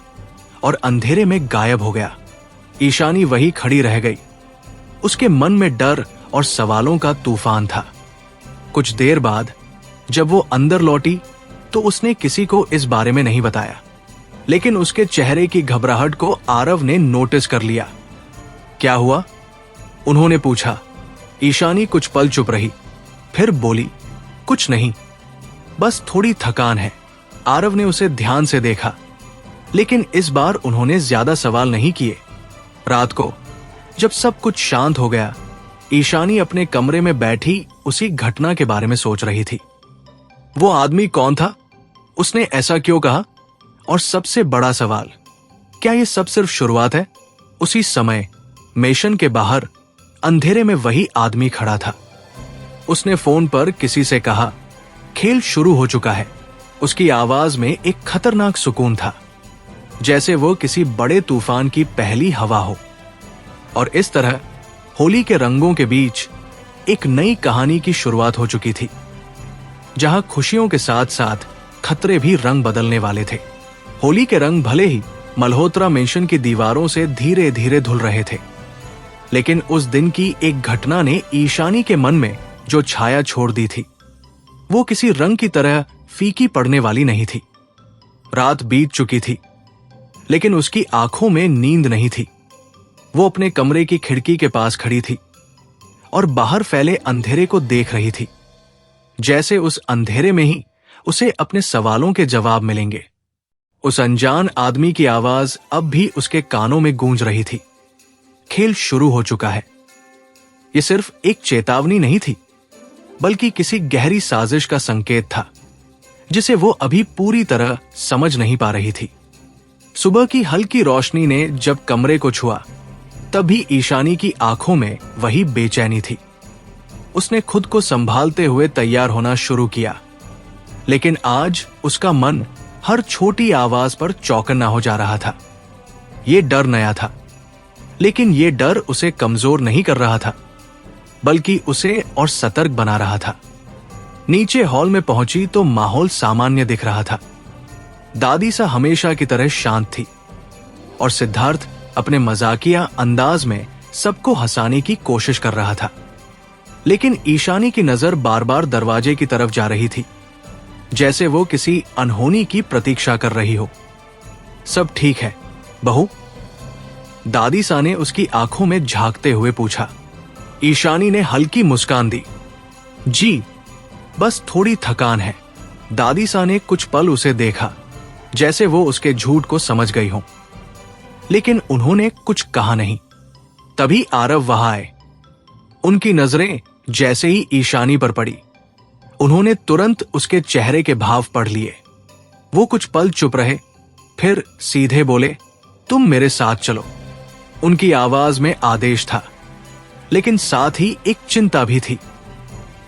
और अंधेरे में गायब हो गया। ईशानी वही खड़ी रह गई। उसके मन में डर और सवालों का तूफान था। कुछ देर बाद जब वो अंदर लौटी तो उसने किसी को इस बारे में नहीं बताया, लेकिन उसके चेहरे की घबराहट को आरव ने नोटिस कर लिया। क्या हुआ? उन्होंने पूछा। ईशानी कुछ पल चुप रही, फिर बोली, कुछ नहीं, बस थोड़ी थकान है। आरव ने उसे ध्यान से देखा, लेकिन इस बार उन्होंने ज्यादा सवाल नहीं किए। रात को जब सब कुछ शांत हो गया, ईशानी अपने कमरे में बैठी उसी घटना के बारे में सोच रही थी। वो आदमी कौन था? उसने ऐसा क्यों कहा? और सबसे बड़ा सवाल, क्या ये सब सिर्फ शुरुआत है? उसी समय मेशन के बाहर अंधेरे में वही आदमी खड़ा था। उसने फोन पर किसी से कहा, खेल शुरू हो चुका है। उसकी आवाज में एक खतरनाक सुकून था, जैसे वो किसी बड़े तूफान की पहली हवा हो। और इस तरह होली के रंगों के बीच एक नई कहानी की शुरुआत हो चुकी थी, जहां खुशियों के साथ साथ खतरे भी रंग बदलने वाले थे। होली के रंग भले ही मल्होत्रा मेंशन की दीवारों से धीरे धीरे धुल रहे थे, लेकिन उस दिन की एक घटना ने ईशानी के मन में जो छाया छोड़ दी थी, वो किसी रंग की तरह फीकी पड़ने वाली नहीं थी। रात बीत चुकी थी, लेकिन उसकी आंखों में नींद नहीं थी। वो अपने कमरे की खिड़की के पास खड़ी थी और बाहर फैले अंधेरे को देख रही थी, जैसे उस अंधेरे में ही उसे अपने सवालों के जवाब मिलेंगे। उस अनजान आदमी की आवाज अब भी उसके कानों में गूंज रही थी। खेल शुरू हो चुका है। ये सिर्फ एक चेतावनी नहीं थी, बल्कि किसी गहरी साजिश का संकेत था, जिसे वो अभी पूरी तरह समझ नहीं पा रही थी। सुबह की हल्की रोशनी ने जब कमरे को छुआ, तभी ईशानी की आंखों में वही बेचैनी थी। उसने खुद को संभालते हुए तैयार होना शुरू किया, लेकिन आज उसका मन हर छोटी आवाज पर चौकन्ना हो जा रहा था। ये डर नया था, लेकिन ये डर उसे कमजोर नहीं कर रहा था, बल्कि उसे और सतर्क बना रहा था। नीचे हॉल में पहुंची तो माहौल सामान्य दिख रहा था। दादी सा हमेशा की तरह शांत थी और सिद्धार्थ अपने मजाकिया अंदाज में सबको हंसाने की कोशिश कर रहा था। लेकिन ईशानी की नजर बार बार दरवाजे की तरफ जा रही थी, जैसे वो किसी अनहोनी की प्रतीक्षा कर रही हो। सब ठीक है बहू? दादी सा ने उसकी आंखों में झांकते हुए पूछा। ईशानी ने हल्की मुस्कान दी। जी, बस थोड़ी थकान है। दादीसा ने कुछ पल उसे देखा, जैसे वो उसके झूठ को समझ गई हो, लेकिन उन्होंने कुछ कहा नहीं। तभी आरव वहां आए। उनकी नजरें जैसे ही ईशानी पर पड़ी, उन्होंने तुरंत उसके चेहरे के भाव पढ़ लिए। वो कुछ पल चुप रहे, फिर सीधे बोले, तुम मेरे साथ चलो। उनकी आवाज में आदेश था, लेकिन साथ ही एक चिंता भी थी।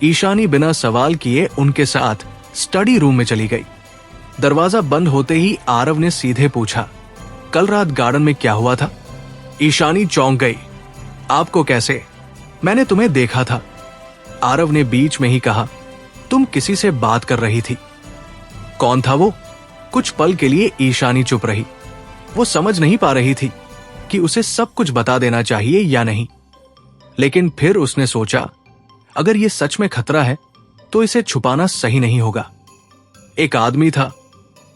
ईशानी बिना सवाल किए उनके साथ स्टडी रूम में चली गई। दरवाजा बंद होते ही आरव ने सीधे पूछा, कल रात गार्डन में क्या हुआ था? ईशानी चौंक गई। आपको कैसे? मैंने तुम्हें देखा था। आरव ने बीच में ही कहा, तुम किसी से बात कर रही थी। कौन था वो? कुछ पल के लिए ईशानी चुप रही। वो समझ नहीं पा रही थी कि उसे सब कुछ बता देना चाहिए या नहीं। लेकिन फिर उसने सोचा, अगर ये सच में खतरा है तो इसे छुपाना सही नहीं होगा। एक आदमी था।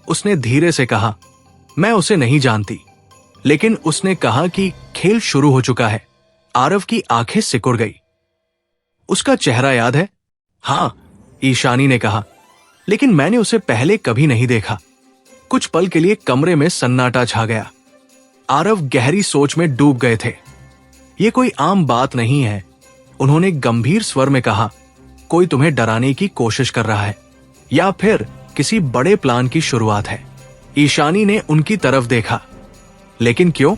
उसने धीरे से कहा, मैं उसे नहीं जानती। लेकिन उसने कहा कि खेल शुरू हो चुका है। आरव की आंखें सिकुड़ गई। उसका चेहरा याद है? हाँ, ईशानी ने कहा, लेकिन मैंने उसे पहले कभी नहीं देखा। कुछ पल के लिए कमरे में सन्नाटा छा गया। आरव गहरी सोच में डूब गए थे। ये कोई आम बात नहीं है, उन्होंने गंभीर स्वर में कहा। कोई तुम्हें डराने की कोशिश कर रहा है, या फिर किसी बड़े प्लान की शुरुआत है। ईशानी ने उनकी तरफ देखा। लेकिन क्यों?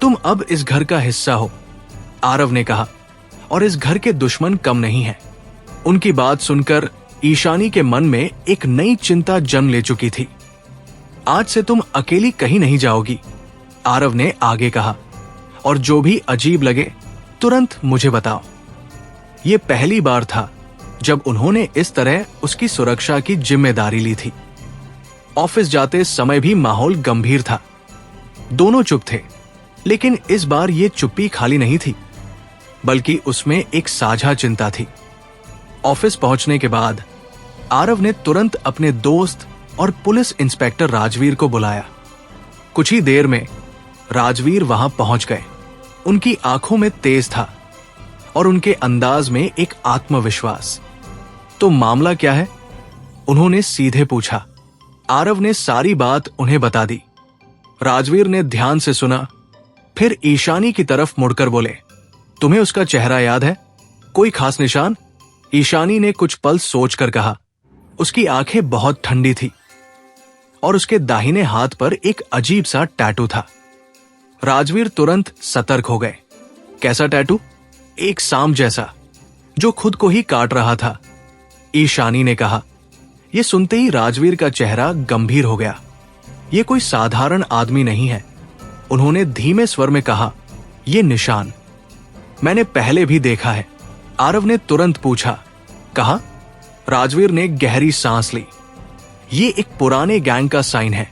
तुम अब इस घर का हिस्सा हो, आरव ने कहा, और इस घर के दुश्मन कम नहीं है। उनकी बात सुनकर ईशानी के मन में एक नई चिंता जन्म ले चुकी थी। आज से तुम अकेली कहीं नहीं जाओगी, आरव ने आगे कहा, और जो भी अजीब लगे तुरंत मुझे बताओ। ये पहली बार था जब उन्होंने इस तरह उसकी सुरक्षा की जिम्मेदारी ली थी। ऑफिस जाते समय भी माहौल गंभीर था। दोनों चुप थे, लेकिन इस बार ये चुप्पी खाली नहीं थी, बल्कि उसमें एक साझा चिंता थी। ऑफिस पहुंचने के बाद आरव ने तुरंत अपने दोस्त और पुलिस इंस्पेक्टर राजवीर को बुलाया। कुछ ही देर में राजवीर वहां पहुंच गए। उनकी आंखों में तेज था और उनके अंदाज में एक आत्मविश्वास। तो मामला क्या है? उन्होंने सीधे पूछा। आरव ने सारी बात उन्हें बता दी। राजवीर ने ध्यान से सुना, फिर ईशानी की तरफ मुड़कर बोले, तुम्हें उसका चेहरा याद है? कोई खास निशान? ईशानी ने कुछ पल सोचकर कहा। उसकी आंखें बहुत ठंडी थी और उसके दाहिने हाथ पर एक अजीब सा टैटू था। राजवीर तुरंत सतर्क हो गए। कैसा टैटू? एक सांप जैसा, जो खुद को ही काट रहा था, ईशानी ने कहा। यह सुनते ही राजवीर का चेहरा गंभीर हो गया। यह कोई साधारण आदमी नहीं है, उन्होंने धीमे स्वर में कहा। यह निशान मैंने पहले भी देखा है, आरव ने तुरंत पूछा। कहा? राजवीर ने गहरी सांस ली। ये एक पुराने गैंग का साइन है,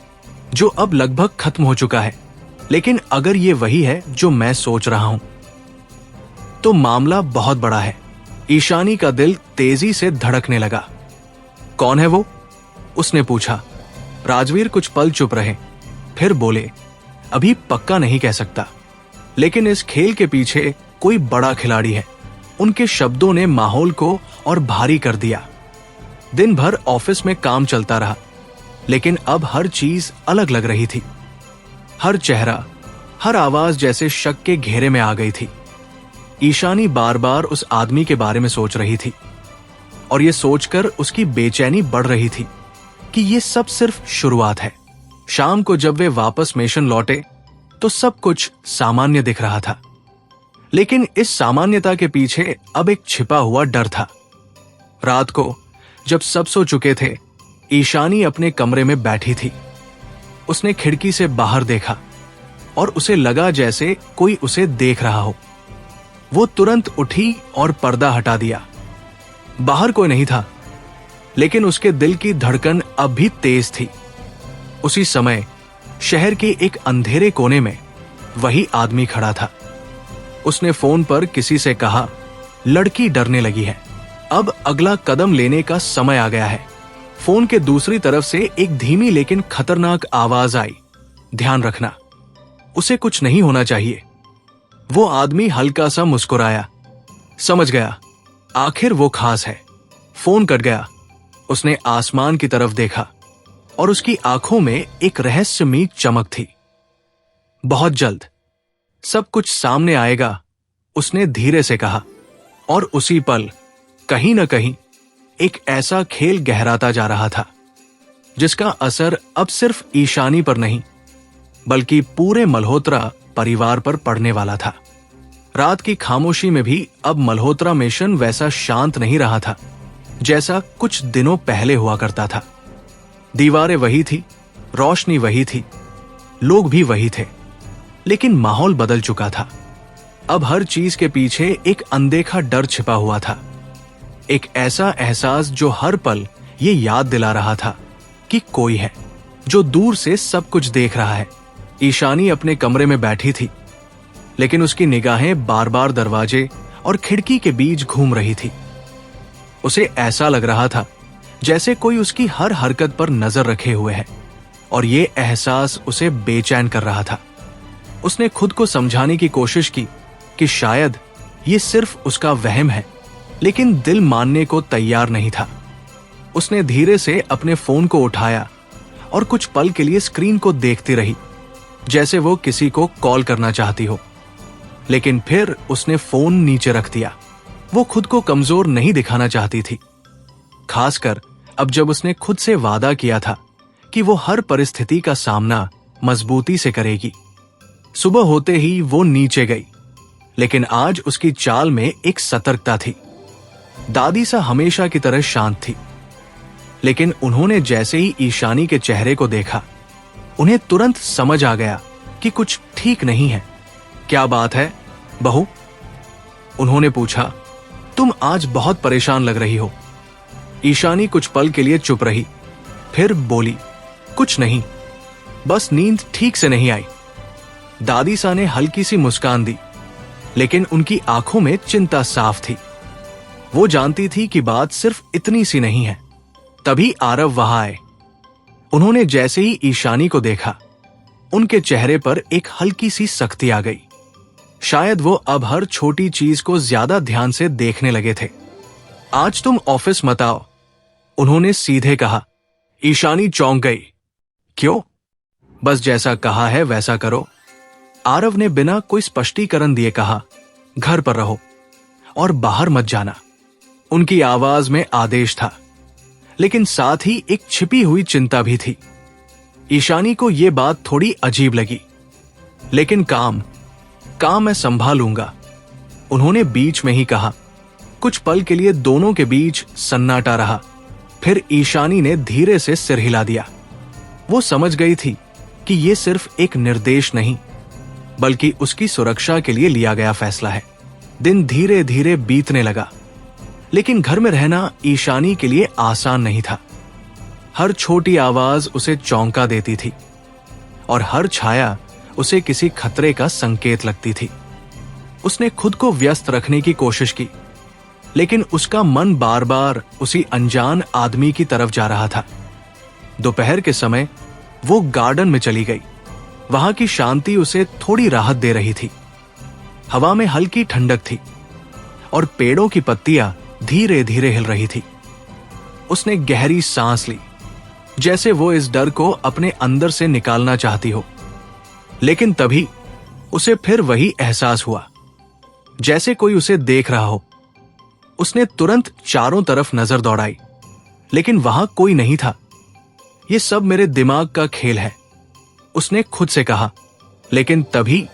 जो अब लगभग खत्म हो चुका है, लेकिन अगर ये वही है जो मैं सोच रहा हूं, तो मामला बहुत बड़ा है। ईशानी का दिल तेजी से धड़कने लगा। कौन है वो? उसने पूछा। राजवीर कुछ पल चुप रहे, फिर बोले, अभी पक्का नहीं कह सकता, लेकिन इस खेल के पीछे कोई बड़ा खिलाड़ी है। उनके शब्दों ने माहौल को और भारी कर दिया। दिन भर ऑफिस में काम चलता रहा, लेकिन अब हर चीज अलग लग रही थी। हर चेहरा, हर आवाज जैसे शक के घेरे में आ गई थी। ईशानी बार बार उस आदमी के बारे में सोच रही थी, और यह सोचकर उसकी बेचैनी बढ़ रही थी कि यह सब सिर्फ शुरुआत है। शाम को जब वे वापस मिशन लौटे तो सब कुछ सामान्य दिख रहा था, लेकिन इस सामान्यता के पीछे अब एक छिपा हुआ डर था। रात को जब सब सो चुके थे, ईशानी अपने कमरे में बैठी थी। उसने खिड़की से बाहर देखा और उसे लगा जैसे कोई उसे देख रहा हो। वो तुरंत उठी और पर्दा हटा दिया। बाहर कोई नहीं था, लेकिन उसके दिल की धड़कन अब भी तेज थी। उसी समय शहर के एक अंधेरे कोने में वही आदमी खड़ा था। उसने फोन पर किसी से कहा, लड़की डरने लगी है, अब अगला कदम लेने का समय आ गया है। फोन के दूसरी तरफ से एक धीमी लेकिन खतरनाक आवाज आई, ध्यान रखना, उसे कुछ नहीं होना चाहिए। वो आदमी हल्का सा मुस्कुराया। समझ गया, आखिर वो खास है। फोन कट गया। उसने आसमान की तरफ देखा और उसकी आंखों में एक रहस्यमयी चमक थी। बहुत जल्द सब कुछ सामने आएगा, उसने धीरे से कहा। और उसी पल कहीं न कहीं एक ऐसा खेल गहराता जा रहा था जिसका असर अब सिर्फ ईशानी पर नहीं बल्कि पूरे मल्होत्रा परिवार पर पड़ने वाला था। रात की खामोशी में भी अब मल्होत्रा मिशन वैसा शांत नहीं रहा था जैसा कुछ दिनों पहले हुआ करता था। दीवारें वही थी, रोशनी वही थी, लोग भी वही थे, लेकिन माहौल बदल चुका था। अब हर चीज के पीछे एक अनदेखा डर छिपा हुआ था, एक ऐसा एहसास जो हर पल ये याद दिला रहा था कि कोई है जो दूर से सब कुछ देख रहा है। ईशानी अपने कमरे में बैठी थी, लेकिन उसकी निगाहें बार बार दरवाजे और खिड़की के बीच घूम रही थी। उसे ऐसा लग रहा था जैसे कोई उसकी हर हरकत पर नजर रखे हुए है, और ये एहसास उसे बेचैन कर रहा था। उसने खुद को समझाने की कोशिश की कि शायद ये सिर्फ उसका वहम है, लेकिन दिल मानने को तैयार नहीं था। उसने धीरे से अपने फोन को उठाया और कुछ पल के लिए स्क्रीन को देखती रही, जैसे वो किसी को कॉल करना चाहती हो। लेकिन फिर उसने फोन नीचे रख दिया। वो खुद को कमजोर नहीं दिखाना चाहती थी, खासकर अब जब उसने खुद से वादा किया था कि वो हर परिस्थिति का सामना मजबूती से करेगी। सुबह होते ही वो नीचे गई, लेकिन आज उसकी चाल में एक सतर्कता थी। दादी सा हमेशा की तरह शांत थी, लेकिन उन्होंने जैसे ही ईशानी के चेहरे को देखा, उन्हें तुरंत समझ आ गया कि कुछ ठीक नहीं है। क्या बात है बहू? उन्होंने पूछा। तुम आज बहुत परेशान लग रही हो। ईशानी कुछ पल के लिए चुप रही, फिर बोली, कुछ नहीं, बस नींद ठीक से नहीं आई। दादी सा ने हल्की सी मुस्कान दी, लेकिन उनकी आंखों में चिंता साफ थी। वो जानती थी कि बात सिर्फ इतनी सी नहीं है। तभी आरव वहां आए। उन्होंने जैसे ही ईशानी को देखा, उनके चेहरे पर एक हल्की सी सख्ती आ गई। शायद वो अब हर छोटी चीज को ज्यादा ध्यान से देखने लगे थे। आज तुम ऑफिस मत आओ, उन्होंने सीधे कहा। ईशानी चौंक गई। क्यों? बस जैसा कहा है वैसा करो, आरव ने बिना कोई स्पष्टीकरण दिए कहा। घर पर रहो और बाहर मत जाना। उनकी आवाज में आदेश था, लेकिन साथ ही एक छिपी हुई चिंता भी थी। ईशानी को यह बात थोड़ी अजीब लगी, लेकिन काम मैं संभालूंगा, उन्होंने बीच में ही कहा। कुछ पल के लिए दोनों के बीच सन्नाटा रहा। फिर ईशानी ने धीरे से सिर हिला दिया। वो समझ गई थी कि यह सिर्फ एक निर्देश नहीं, बल्कि उसकी सुरक्षा के लिए लिया गया फैसला है। दिन धीरे धीरे बीतने लगा, लेकिन घर में रहना ईशानी के लिए आसान नहीं था। हर छोटी आवाज उसे चौंका देती थी, और हर छाया उसे किसी खतरे का संकेत लगती थी। उसने खुद को व्यस्त रखने की कोशिश की, लेकिन उसका मन बार बार उसी अनजान आदमी की तरफ जा रहा था। दोपहर के समय वो गार्डन में चली गई। वहां की शांति उसे थोड़ी राहत दे रही थी। हवा में हल्की ठंडक थी और पेड़ों की पत्तियां धीरे धीरे हिल रही थी। उसने गहरी सांस ली, जैसे वो इस डर को अपने अंदर से निकालना चाहती हो। लेकिन तभी उसे फिर वही एहसास हुआ, जैसे कोई उसे देख रहा हो। उसने तुरंत चारों तरफ नजर दौड़ाई, लेकिन वहां कोई नहीं था। ये सब मेरे दिमाग का खेल है, उसने खुद से कहा। लेकिन तभी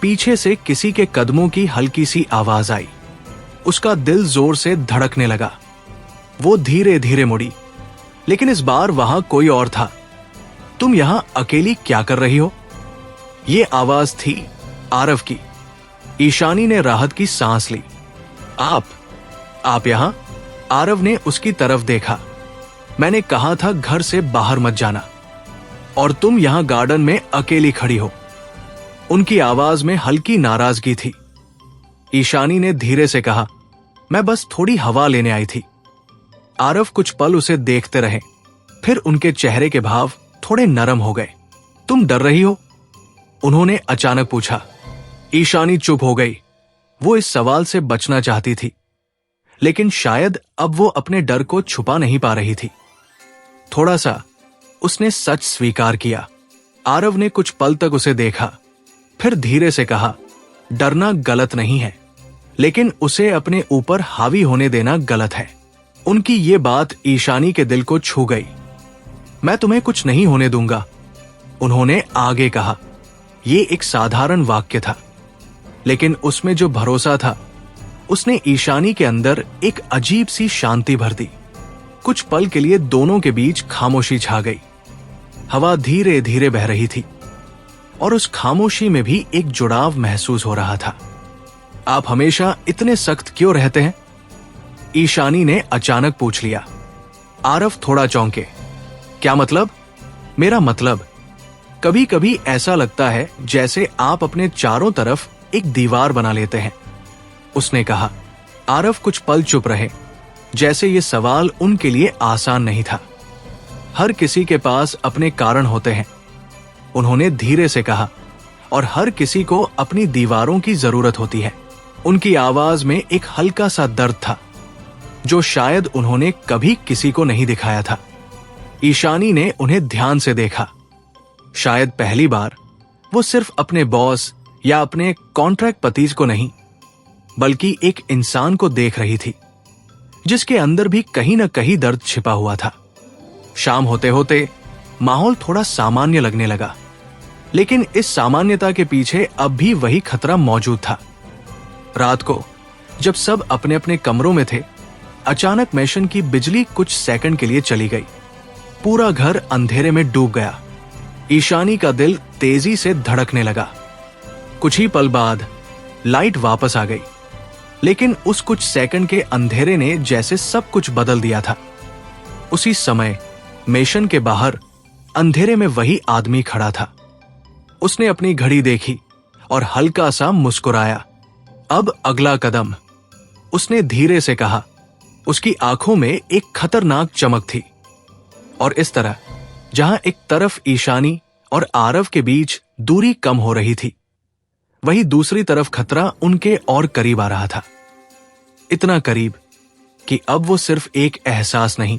पीछे से किसी के कदमों की हल्की सी आवाज आई। उसका दिल जोर से धड़कने लगा। वो धीरे धीरे मुड़ी, लेकिन इस बार वहां कोई और था। तुम यहां अकेली क्या कर रही हो? ये आवाज थी आरव की। ईशानी ने राहत की सांस ली। आप यहां? आरव ने उसकी तरफ देखा। मैंने कहा था घर से बाहर मत जाना, और तुम यहां गार्डन में अकेली खड़ी हो। उनकी आवाज में हल्की नाराजगी थी। ईशानी ने धीरे से कहा, मैं बस थोड़ी हवा लेने आई थी। आरव कुछ पल उसे देखते रहे, फिर उनके चेहरे के भाव थोड़े नरम हो गए। तुम डर रही हो? उन्होंने अचानक पूछा। ईशानी चुप हो गई। वो इस सवाल से बचना चाहती थी, लेकिन शायद अब वो अपने डर को छुपा नहीं पा रही थी। थोड़ा सा उसने सच स्वीकार किया। आरव ने कुछ पल तक उसे देखा, फिर धीरे से कहा, डरना गलत नहीं है, लेकिन उसे अपने ऊपर हावी होने देना गलत है। उनकी ये बात ईशानी के दिल को छू गई। मैं तुम्हें कुछ नहीं होने दूंगा, उन्होंने आगे कहा। ये एक साधारण वाक्य था, लेकिन उसमें जो भरोसा था उसने ईशानी के अंदर एक अजीब सी शांति भर दी। कुछ पल के लिए दोनों के बीच खामोशी छा गई। हवा धीरे धीरे बह रही थी और उस खामोशी में भी एक जुड़ाव महसूस हो रहा था। आप हमेशा इतने सख्त क्यों रहते हैं? ईशानी ने अचानक पूछ लिया। आरव थोड़ा चौंके। क्या मतलब? मेरा मतलब, कभी कभी ऐसा लगता है जैसे आप अपने चारों तरफ एक दीवार बना लेते हैं, उसने कहा। आरव कुछ पल चुप रहे, जैसे ये सवाल उनके लिए आसान नहीं था। हर किसी के पास अपने कारण होते हैं, उन्होंने धीरे से कहा, और हर किसी को अपनी दीवारों की जरूरत होती है। उनकी आवाज में एक हल्का सा दर्द था, जो शायद उन्होंने कभी किसी को नहीं दिखाया था। ईशानी ने उन्हें ध्यान से देखा। शायद पहली बार वो सिर्फ अपने बॉस या अपने कॉन्ट्रैक्ट पतीज को नहीं, बल्कि एक इंसान को देख रही थी, जिसके अंदर भी कहीं न कहीं दर्द छिपा हुआ था। शाम होते होते माहौल थोड़ा सामान्य लगने लगा, लेकिन इस सामान्यता के पीछे अब भी वही खतरा मौजूद था। रात को जब सब अपने अपने कमरों में थे, अचानक मेशन की बिजली कुछ सेकंड के लिए चली गई। पूरा घर अंधेरे में डूब गया। ईशानी का दिल तेजी से धड़कने लगा। कुछ ही पल बाद लाइट वापस आ गई, लेकिन उस कुछ सेकंड के अंधेरे ने जैसे सब कुछ बदल दिया था। उसी समय मेशन के बाहर अंधेरे में वही आदमी खड़ा था। उसने अपनी घड़ी देखी और हल्का सा मुस्कुराया। अब अगला कदम, उसने धीरे से कहा। उसकी आंखों में एक खतरनाक चमक थी, और इस तरह जहां एक तरफ ईशानी और आरव के बीच दूरी कम हो रही थी, वहीं दूसरी तरफ खतरा उनके और करीब आ रहा था। इतना करीब कि अब वो सिर्फ एक एहसास नहीं,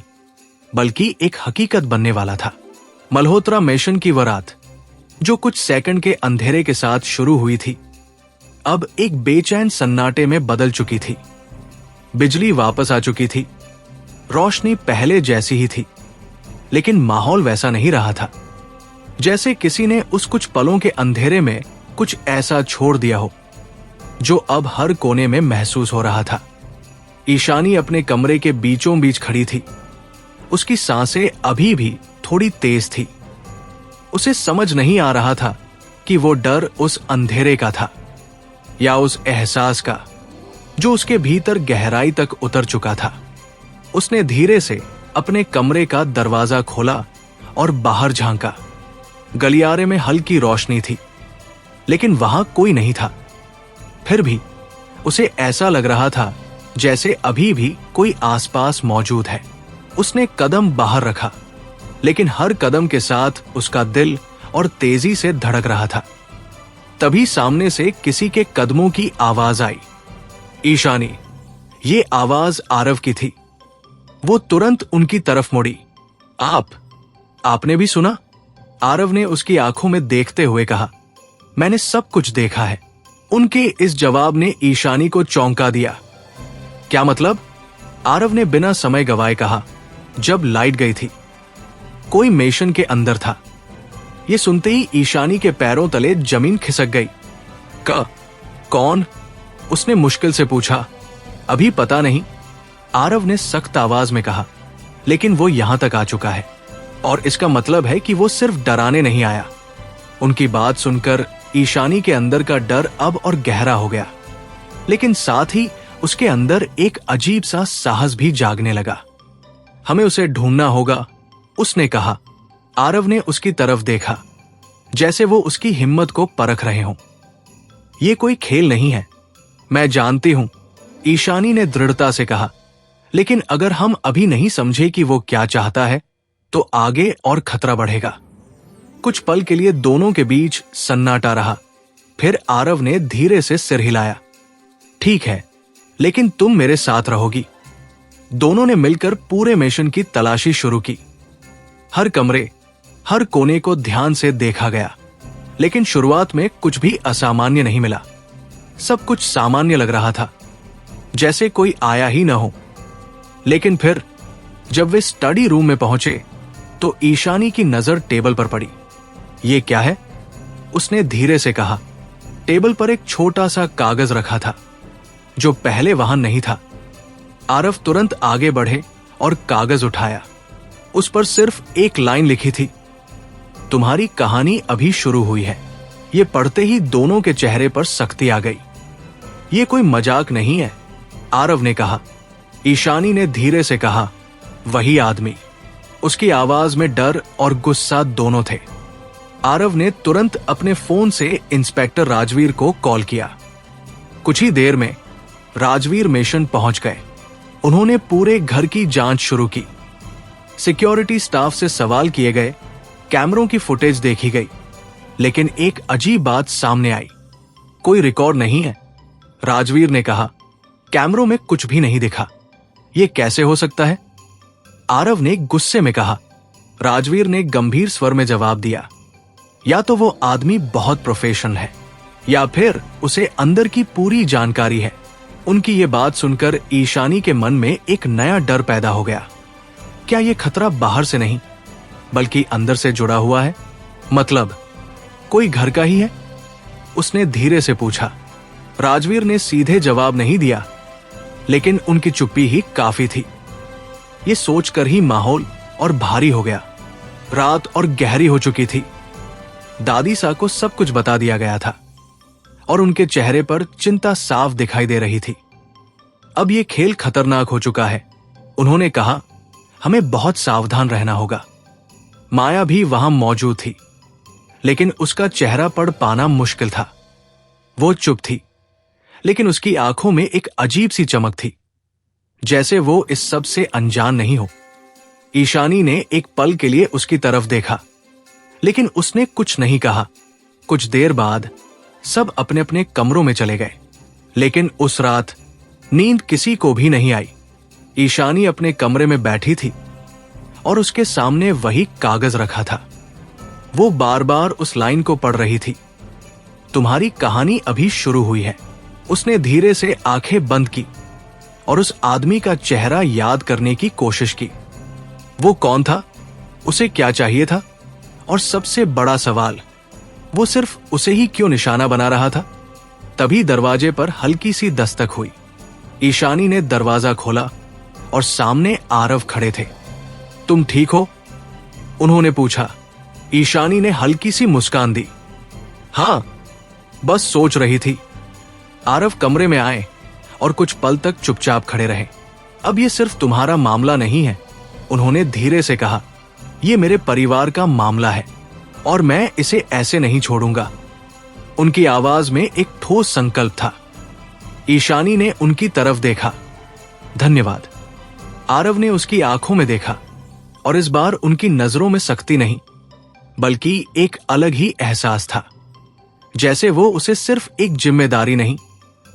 बल्कि एक हकीकत बनने वाला था। मल्होत्रा मेशन की वो रात, जो कुछ सेकंड के अंधेरे के साथ शुरू हुई थी, अब एक बेचैन सन्नाटे में बदल चुकी थी। बिजली वापस आ चुकी थी, रोशनी पहले जैसी ही थी, लेकिन माहौल वैसा नहीं रहा था। जैसे किसी ने उस कुछ पलों के अंधेरे में कुछ ऐसा छोड़ दिया हो, जो अब हर कोने में महसूस हो रहा था। ईशानी अपने कमरे के बीचों बीच खड़ी थी। उसकी सांसें अभी भी थोड़ी तेज थी। उसे समझ नहीं आ रहा था कि वो डर उस अंधेरे का था या उस एहसास का जो उसके भीतर गहराई तक उतर चुका था। उसने धीरे से अपने कमरे का दरवाजा खोला और बाहर झांका। गलियारे में हल्की रोशनी थी, लेकिन वहां कोई नहीं था। फिर भी उसे ऐसा लग रहा था जैसे अभी भी कोई आसपास मौजूद है। उसने कदम बाहर रखा, लेकिन हर कदम के साथ उसका दिल और तेजी से धड़क रहा था। तभी सामने से किसी के कदमों की आवाज आई। ईशानी। ये आवाज आरव की थी। वो तुरंत उनकी तरफ मुड़ी। आपने भी सुना? आरव ने उसकी आंखों में देखते हुए कहा। मैंने सब कुछ देखा है। उनके इस जवाब ने ईशानी को चौंका दिया। क्या मतलब? आरव ने बिना समय गवाए कहा। जब लाइट गई थी, कोई मेशन के अंदर था। ये सुनते ही ईशानी के पैरों तले जमीन खिसक गई। कौन? उसने मुश्किल से पूछा। अभी पता नहीं, आरव ने सख्त आवाज में कहा, लेकिन वो यहां तक आ चुका है, और इसका मतलब है कि वो सिर्फ डराने नहीं आया। उनकी बात सुनकर ईशानी के अंदर का डर अब और गहरा हो गया, लेकिन साथ ही उसके अंदर एक अजीब सा साहस भी जागने लगा। हमें उसे ढूंढना होगा, उसने कहा। आरव ने उसकी तरफ देखा, जैसे वो उसकी हिम्मत को परख रहे हों। ये कोई खेल नहीं है, मैं जानती हूं, ईशानी ने दृढ़ता से कहा, लेकिन अगर हम अभी नहीं समझे कि वो क्या चाहता है, तो आगे और खतरा बढ़ेगा। कुछ पल के लिए दोनों के बीच सन्नाटा रहा। फिर आरव ने धीरे से सिर हिलाया। ठीक है, लेकिन तुम मेरे साथ रहोगी, दोनों ने मिलकर पूरे मिशन की तलाशी शुरू की। हर कमरे, हर कोने को ध्यान से देखा गया, लेकिन शुरुआत में कुछ भी असामान्य नहीं मिला। सब कुछ सामान्य लग रहा था, जैसे कोई आया ही न हो। लेकिन फिर जब वे स्टडी रूम में पहुंचे तो ईशानी की नजर टेबल पर पड़ी। ये क्या है? उसने धीरे से कहा। टेबल पर एक छोटा सा कागज रखा था जो पहले वहां नहीं था। आरव तुरंत आगे बढ़े और कागज उठाया। उस पर सिर्फ एक लाइन लिखी थी, तुम्हारी कहानी अभी शुरू हुई है। ये पढ़ते ही दोनों के चेहरे पर सख्ती आ गई। ये कोई मजाक नहीं है, आरव ने कहा। ईशानी ने धीरे से कहा, वही आदमी। उसकी आवाज में डर और गुस्सा दोनों थे। आरव ने तुरंत अपने फोन से इंस्पेक्टर राजवीर को कॉल किया। कुछ ही देर में राजवीर मिशन पहुंच गए। उन्होंने पूरे घर की जांच शुरू की। सिक्योरिटी स्टाफ से सवाल किए गए, कैमरों की फुटेज देखी गई, लेकिन एक अजीब बात सामने आई। कोई रिकॉर्ड नहीं है, राजवीर ने कहा। कैमरों में कुछ भी नहीं दिखा। यह कैसे हो सकता है? आरव ने गुस्से में कहा। राजवीर ने गंभीर स्वर में जवाब दिया, या तो वो आदमी बहुत प्रोफेशनल है या फिर उसे अंदर की पूरी जानकारी है। उनकी ये बात सुनकर ईशानी के मन में एक नया डर पैदा हो गया। क्या ये खतरा बाहर से नहीं बल्कि अंदर से जुड़ा हुआ है? मतलब कोई घर का ही है? उसने धीरे से पूछा। राजवीर ने सीधे जवाब नहीं दिया, लेकिन उनकी चुप्पी ही काफी थी। ये सोचकर ही माहौल और भारी हो गया। रात और गहरी हो चुकी थी। दादी सा को सब कुछ बता दिया गया था और उनके चेहरे पर चिंता साफ दिखाई दे रही थी। अब ये खेल खतरनाक हो चुका है। उन्होंने कहा, हमें बहुत सावधान रहना होगा। माया भी वहां मौजूद थी, लेकिन उसका चेहरा पढ़ पाना मुश्किल था। वो चुप थी, लेकिन उसकी आंखों में एक अजीब सी चमक थी, जैसे वो इस सब से अनजान नहीं हो। ईशानी ने एक पल के लिए उसकी तरफ देखा, लेकिन उसने कुछ नहीं कहा। कुछ देर बाद सब अपने अपने कमरों में चले गए, लेकिन उस रात नींद किसी को भी नहीं आई। ईशानी अपने कमरे में बैठी थी और उसके सामने वही कागज रखा था। वो बार बार उस लाइन को पढ़ रही थी, तुम्हारी कहानी अभी शुरू हुई है। उसने धीरे से आंखें बंद की और उस आदमी का चेहरा याद करने की कोशिश की। वो कौन था? उसे क्या चाहिए था? और सबसे बड़ा सवाल, वो सिर्फ उसे ही क्यों निशाना बना रहा था? तभी दरवाजे पर हल्की सी दस्तक हुई। ईशानी ने दरवाजा खोला और सामने आरव खड़े थे। तुम ठीक हो? उन्होंने पूछा। ईशानी ने हल्की सी मुस्कान दी। हां, बस सोच रही थी। आरव कमरे में आए और कुछ पल तक चुपचाप खड़े रहे। अब ये सिर्फ तुम्हारा मामला नहीं है, उन्होंने धीरे से कहा। ये मेरे परिवार का मामला है और मैं इसे ऐसे नहीं छोड़ूंगा। उनकी आवाज में एक ठोस संकल्प था। ईशानी ने उनकी तरफ देखा। धन्यवाद। आरव ने उसकी आंखों में देखा और इस बार उनकी नजरों में सख्ती नहीं, बल्कि एक अलग ही एहसास था, जैसे वो उसे सिर्फ एक जिम्मेदारी नहीं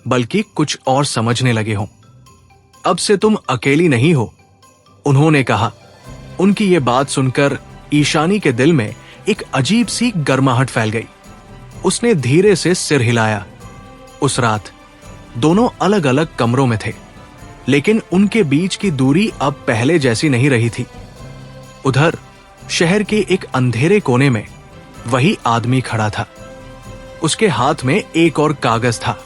बल्कि कुछ और समझने लगे हों। अब से तुम अकेली नहीं हो, उन्होंने कहा। उनकी ये बात सुनकर ईशानी के दिल में एक अजीब सी गर्माहट फैल गई। उसने धीरे से सिर हिलाया। उस रात दोनों अलग अलग कमरों में थे, लेकिन उनके बीच की दूरी अब पहले जैसी नहीं रही थी। उधर शहर के एक अंधेरे कोने में वही आदमी खड़ा था। उसके हाथ में एक और कागज था।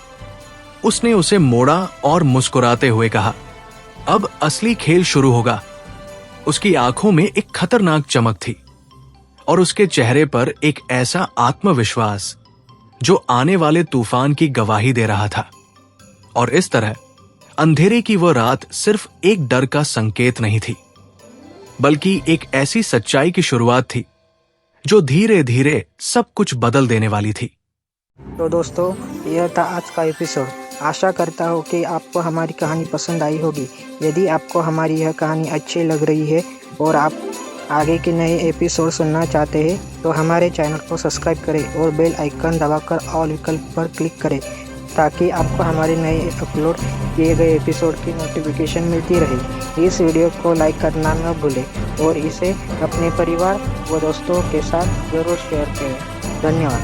उसने उसे मोड़ा और मुस्कुराते हुए कहा, अब असली खेल शुरू होगा। उसकी आंखों में एक खतरनाक चमक थी और उसके चेहरे पर एक ऐसा आत्मविश्वास जो आने वाले तूफान की गवाही दे रहा था। और इस तरह अंधेरे की वह रात सिर्फ एक डर का संकेत नहीं थी, बल्कि एक ऐसी सच्चाई की शुरुआत थी जो धीरे धीरे सब कुछ बदल देने वाली थी। तो दोस्तों, यह था आज का एपिसोड। आशा करता हूँ कि आपको हमारी कहानी पसंद आई होगी। यदि आपको हमारी यह कहानी अच्छी लग रही है और आप आगे के नए एपिसोड सुनना चाहते हैं तो हमारे चैनल को सब्सक्राइब करें और बेल आइकन दबाकर ऑल विकल्प पर क्लिक करें ताकि आपको हमारे नए अपलोड किए गए एपिसोड की नोटिफिकेशन मिलती रहे। इस वीडियो को लाइक करना न भूलें और इसे अपने परिवार व दोस्तों के साथ ज़रूर शेयर करें। धन्यवाद।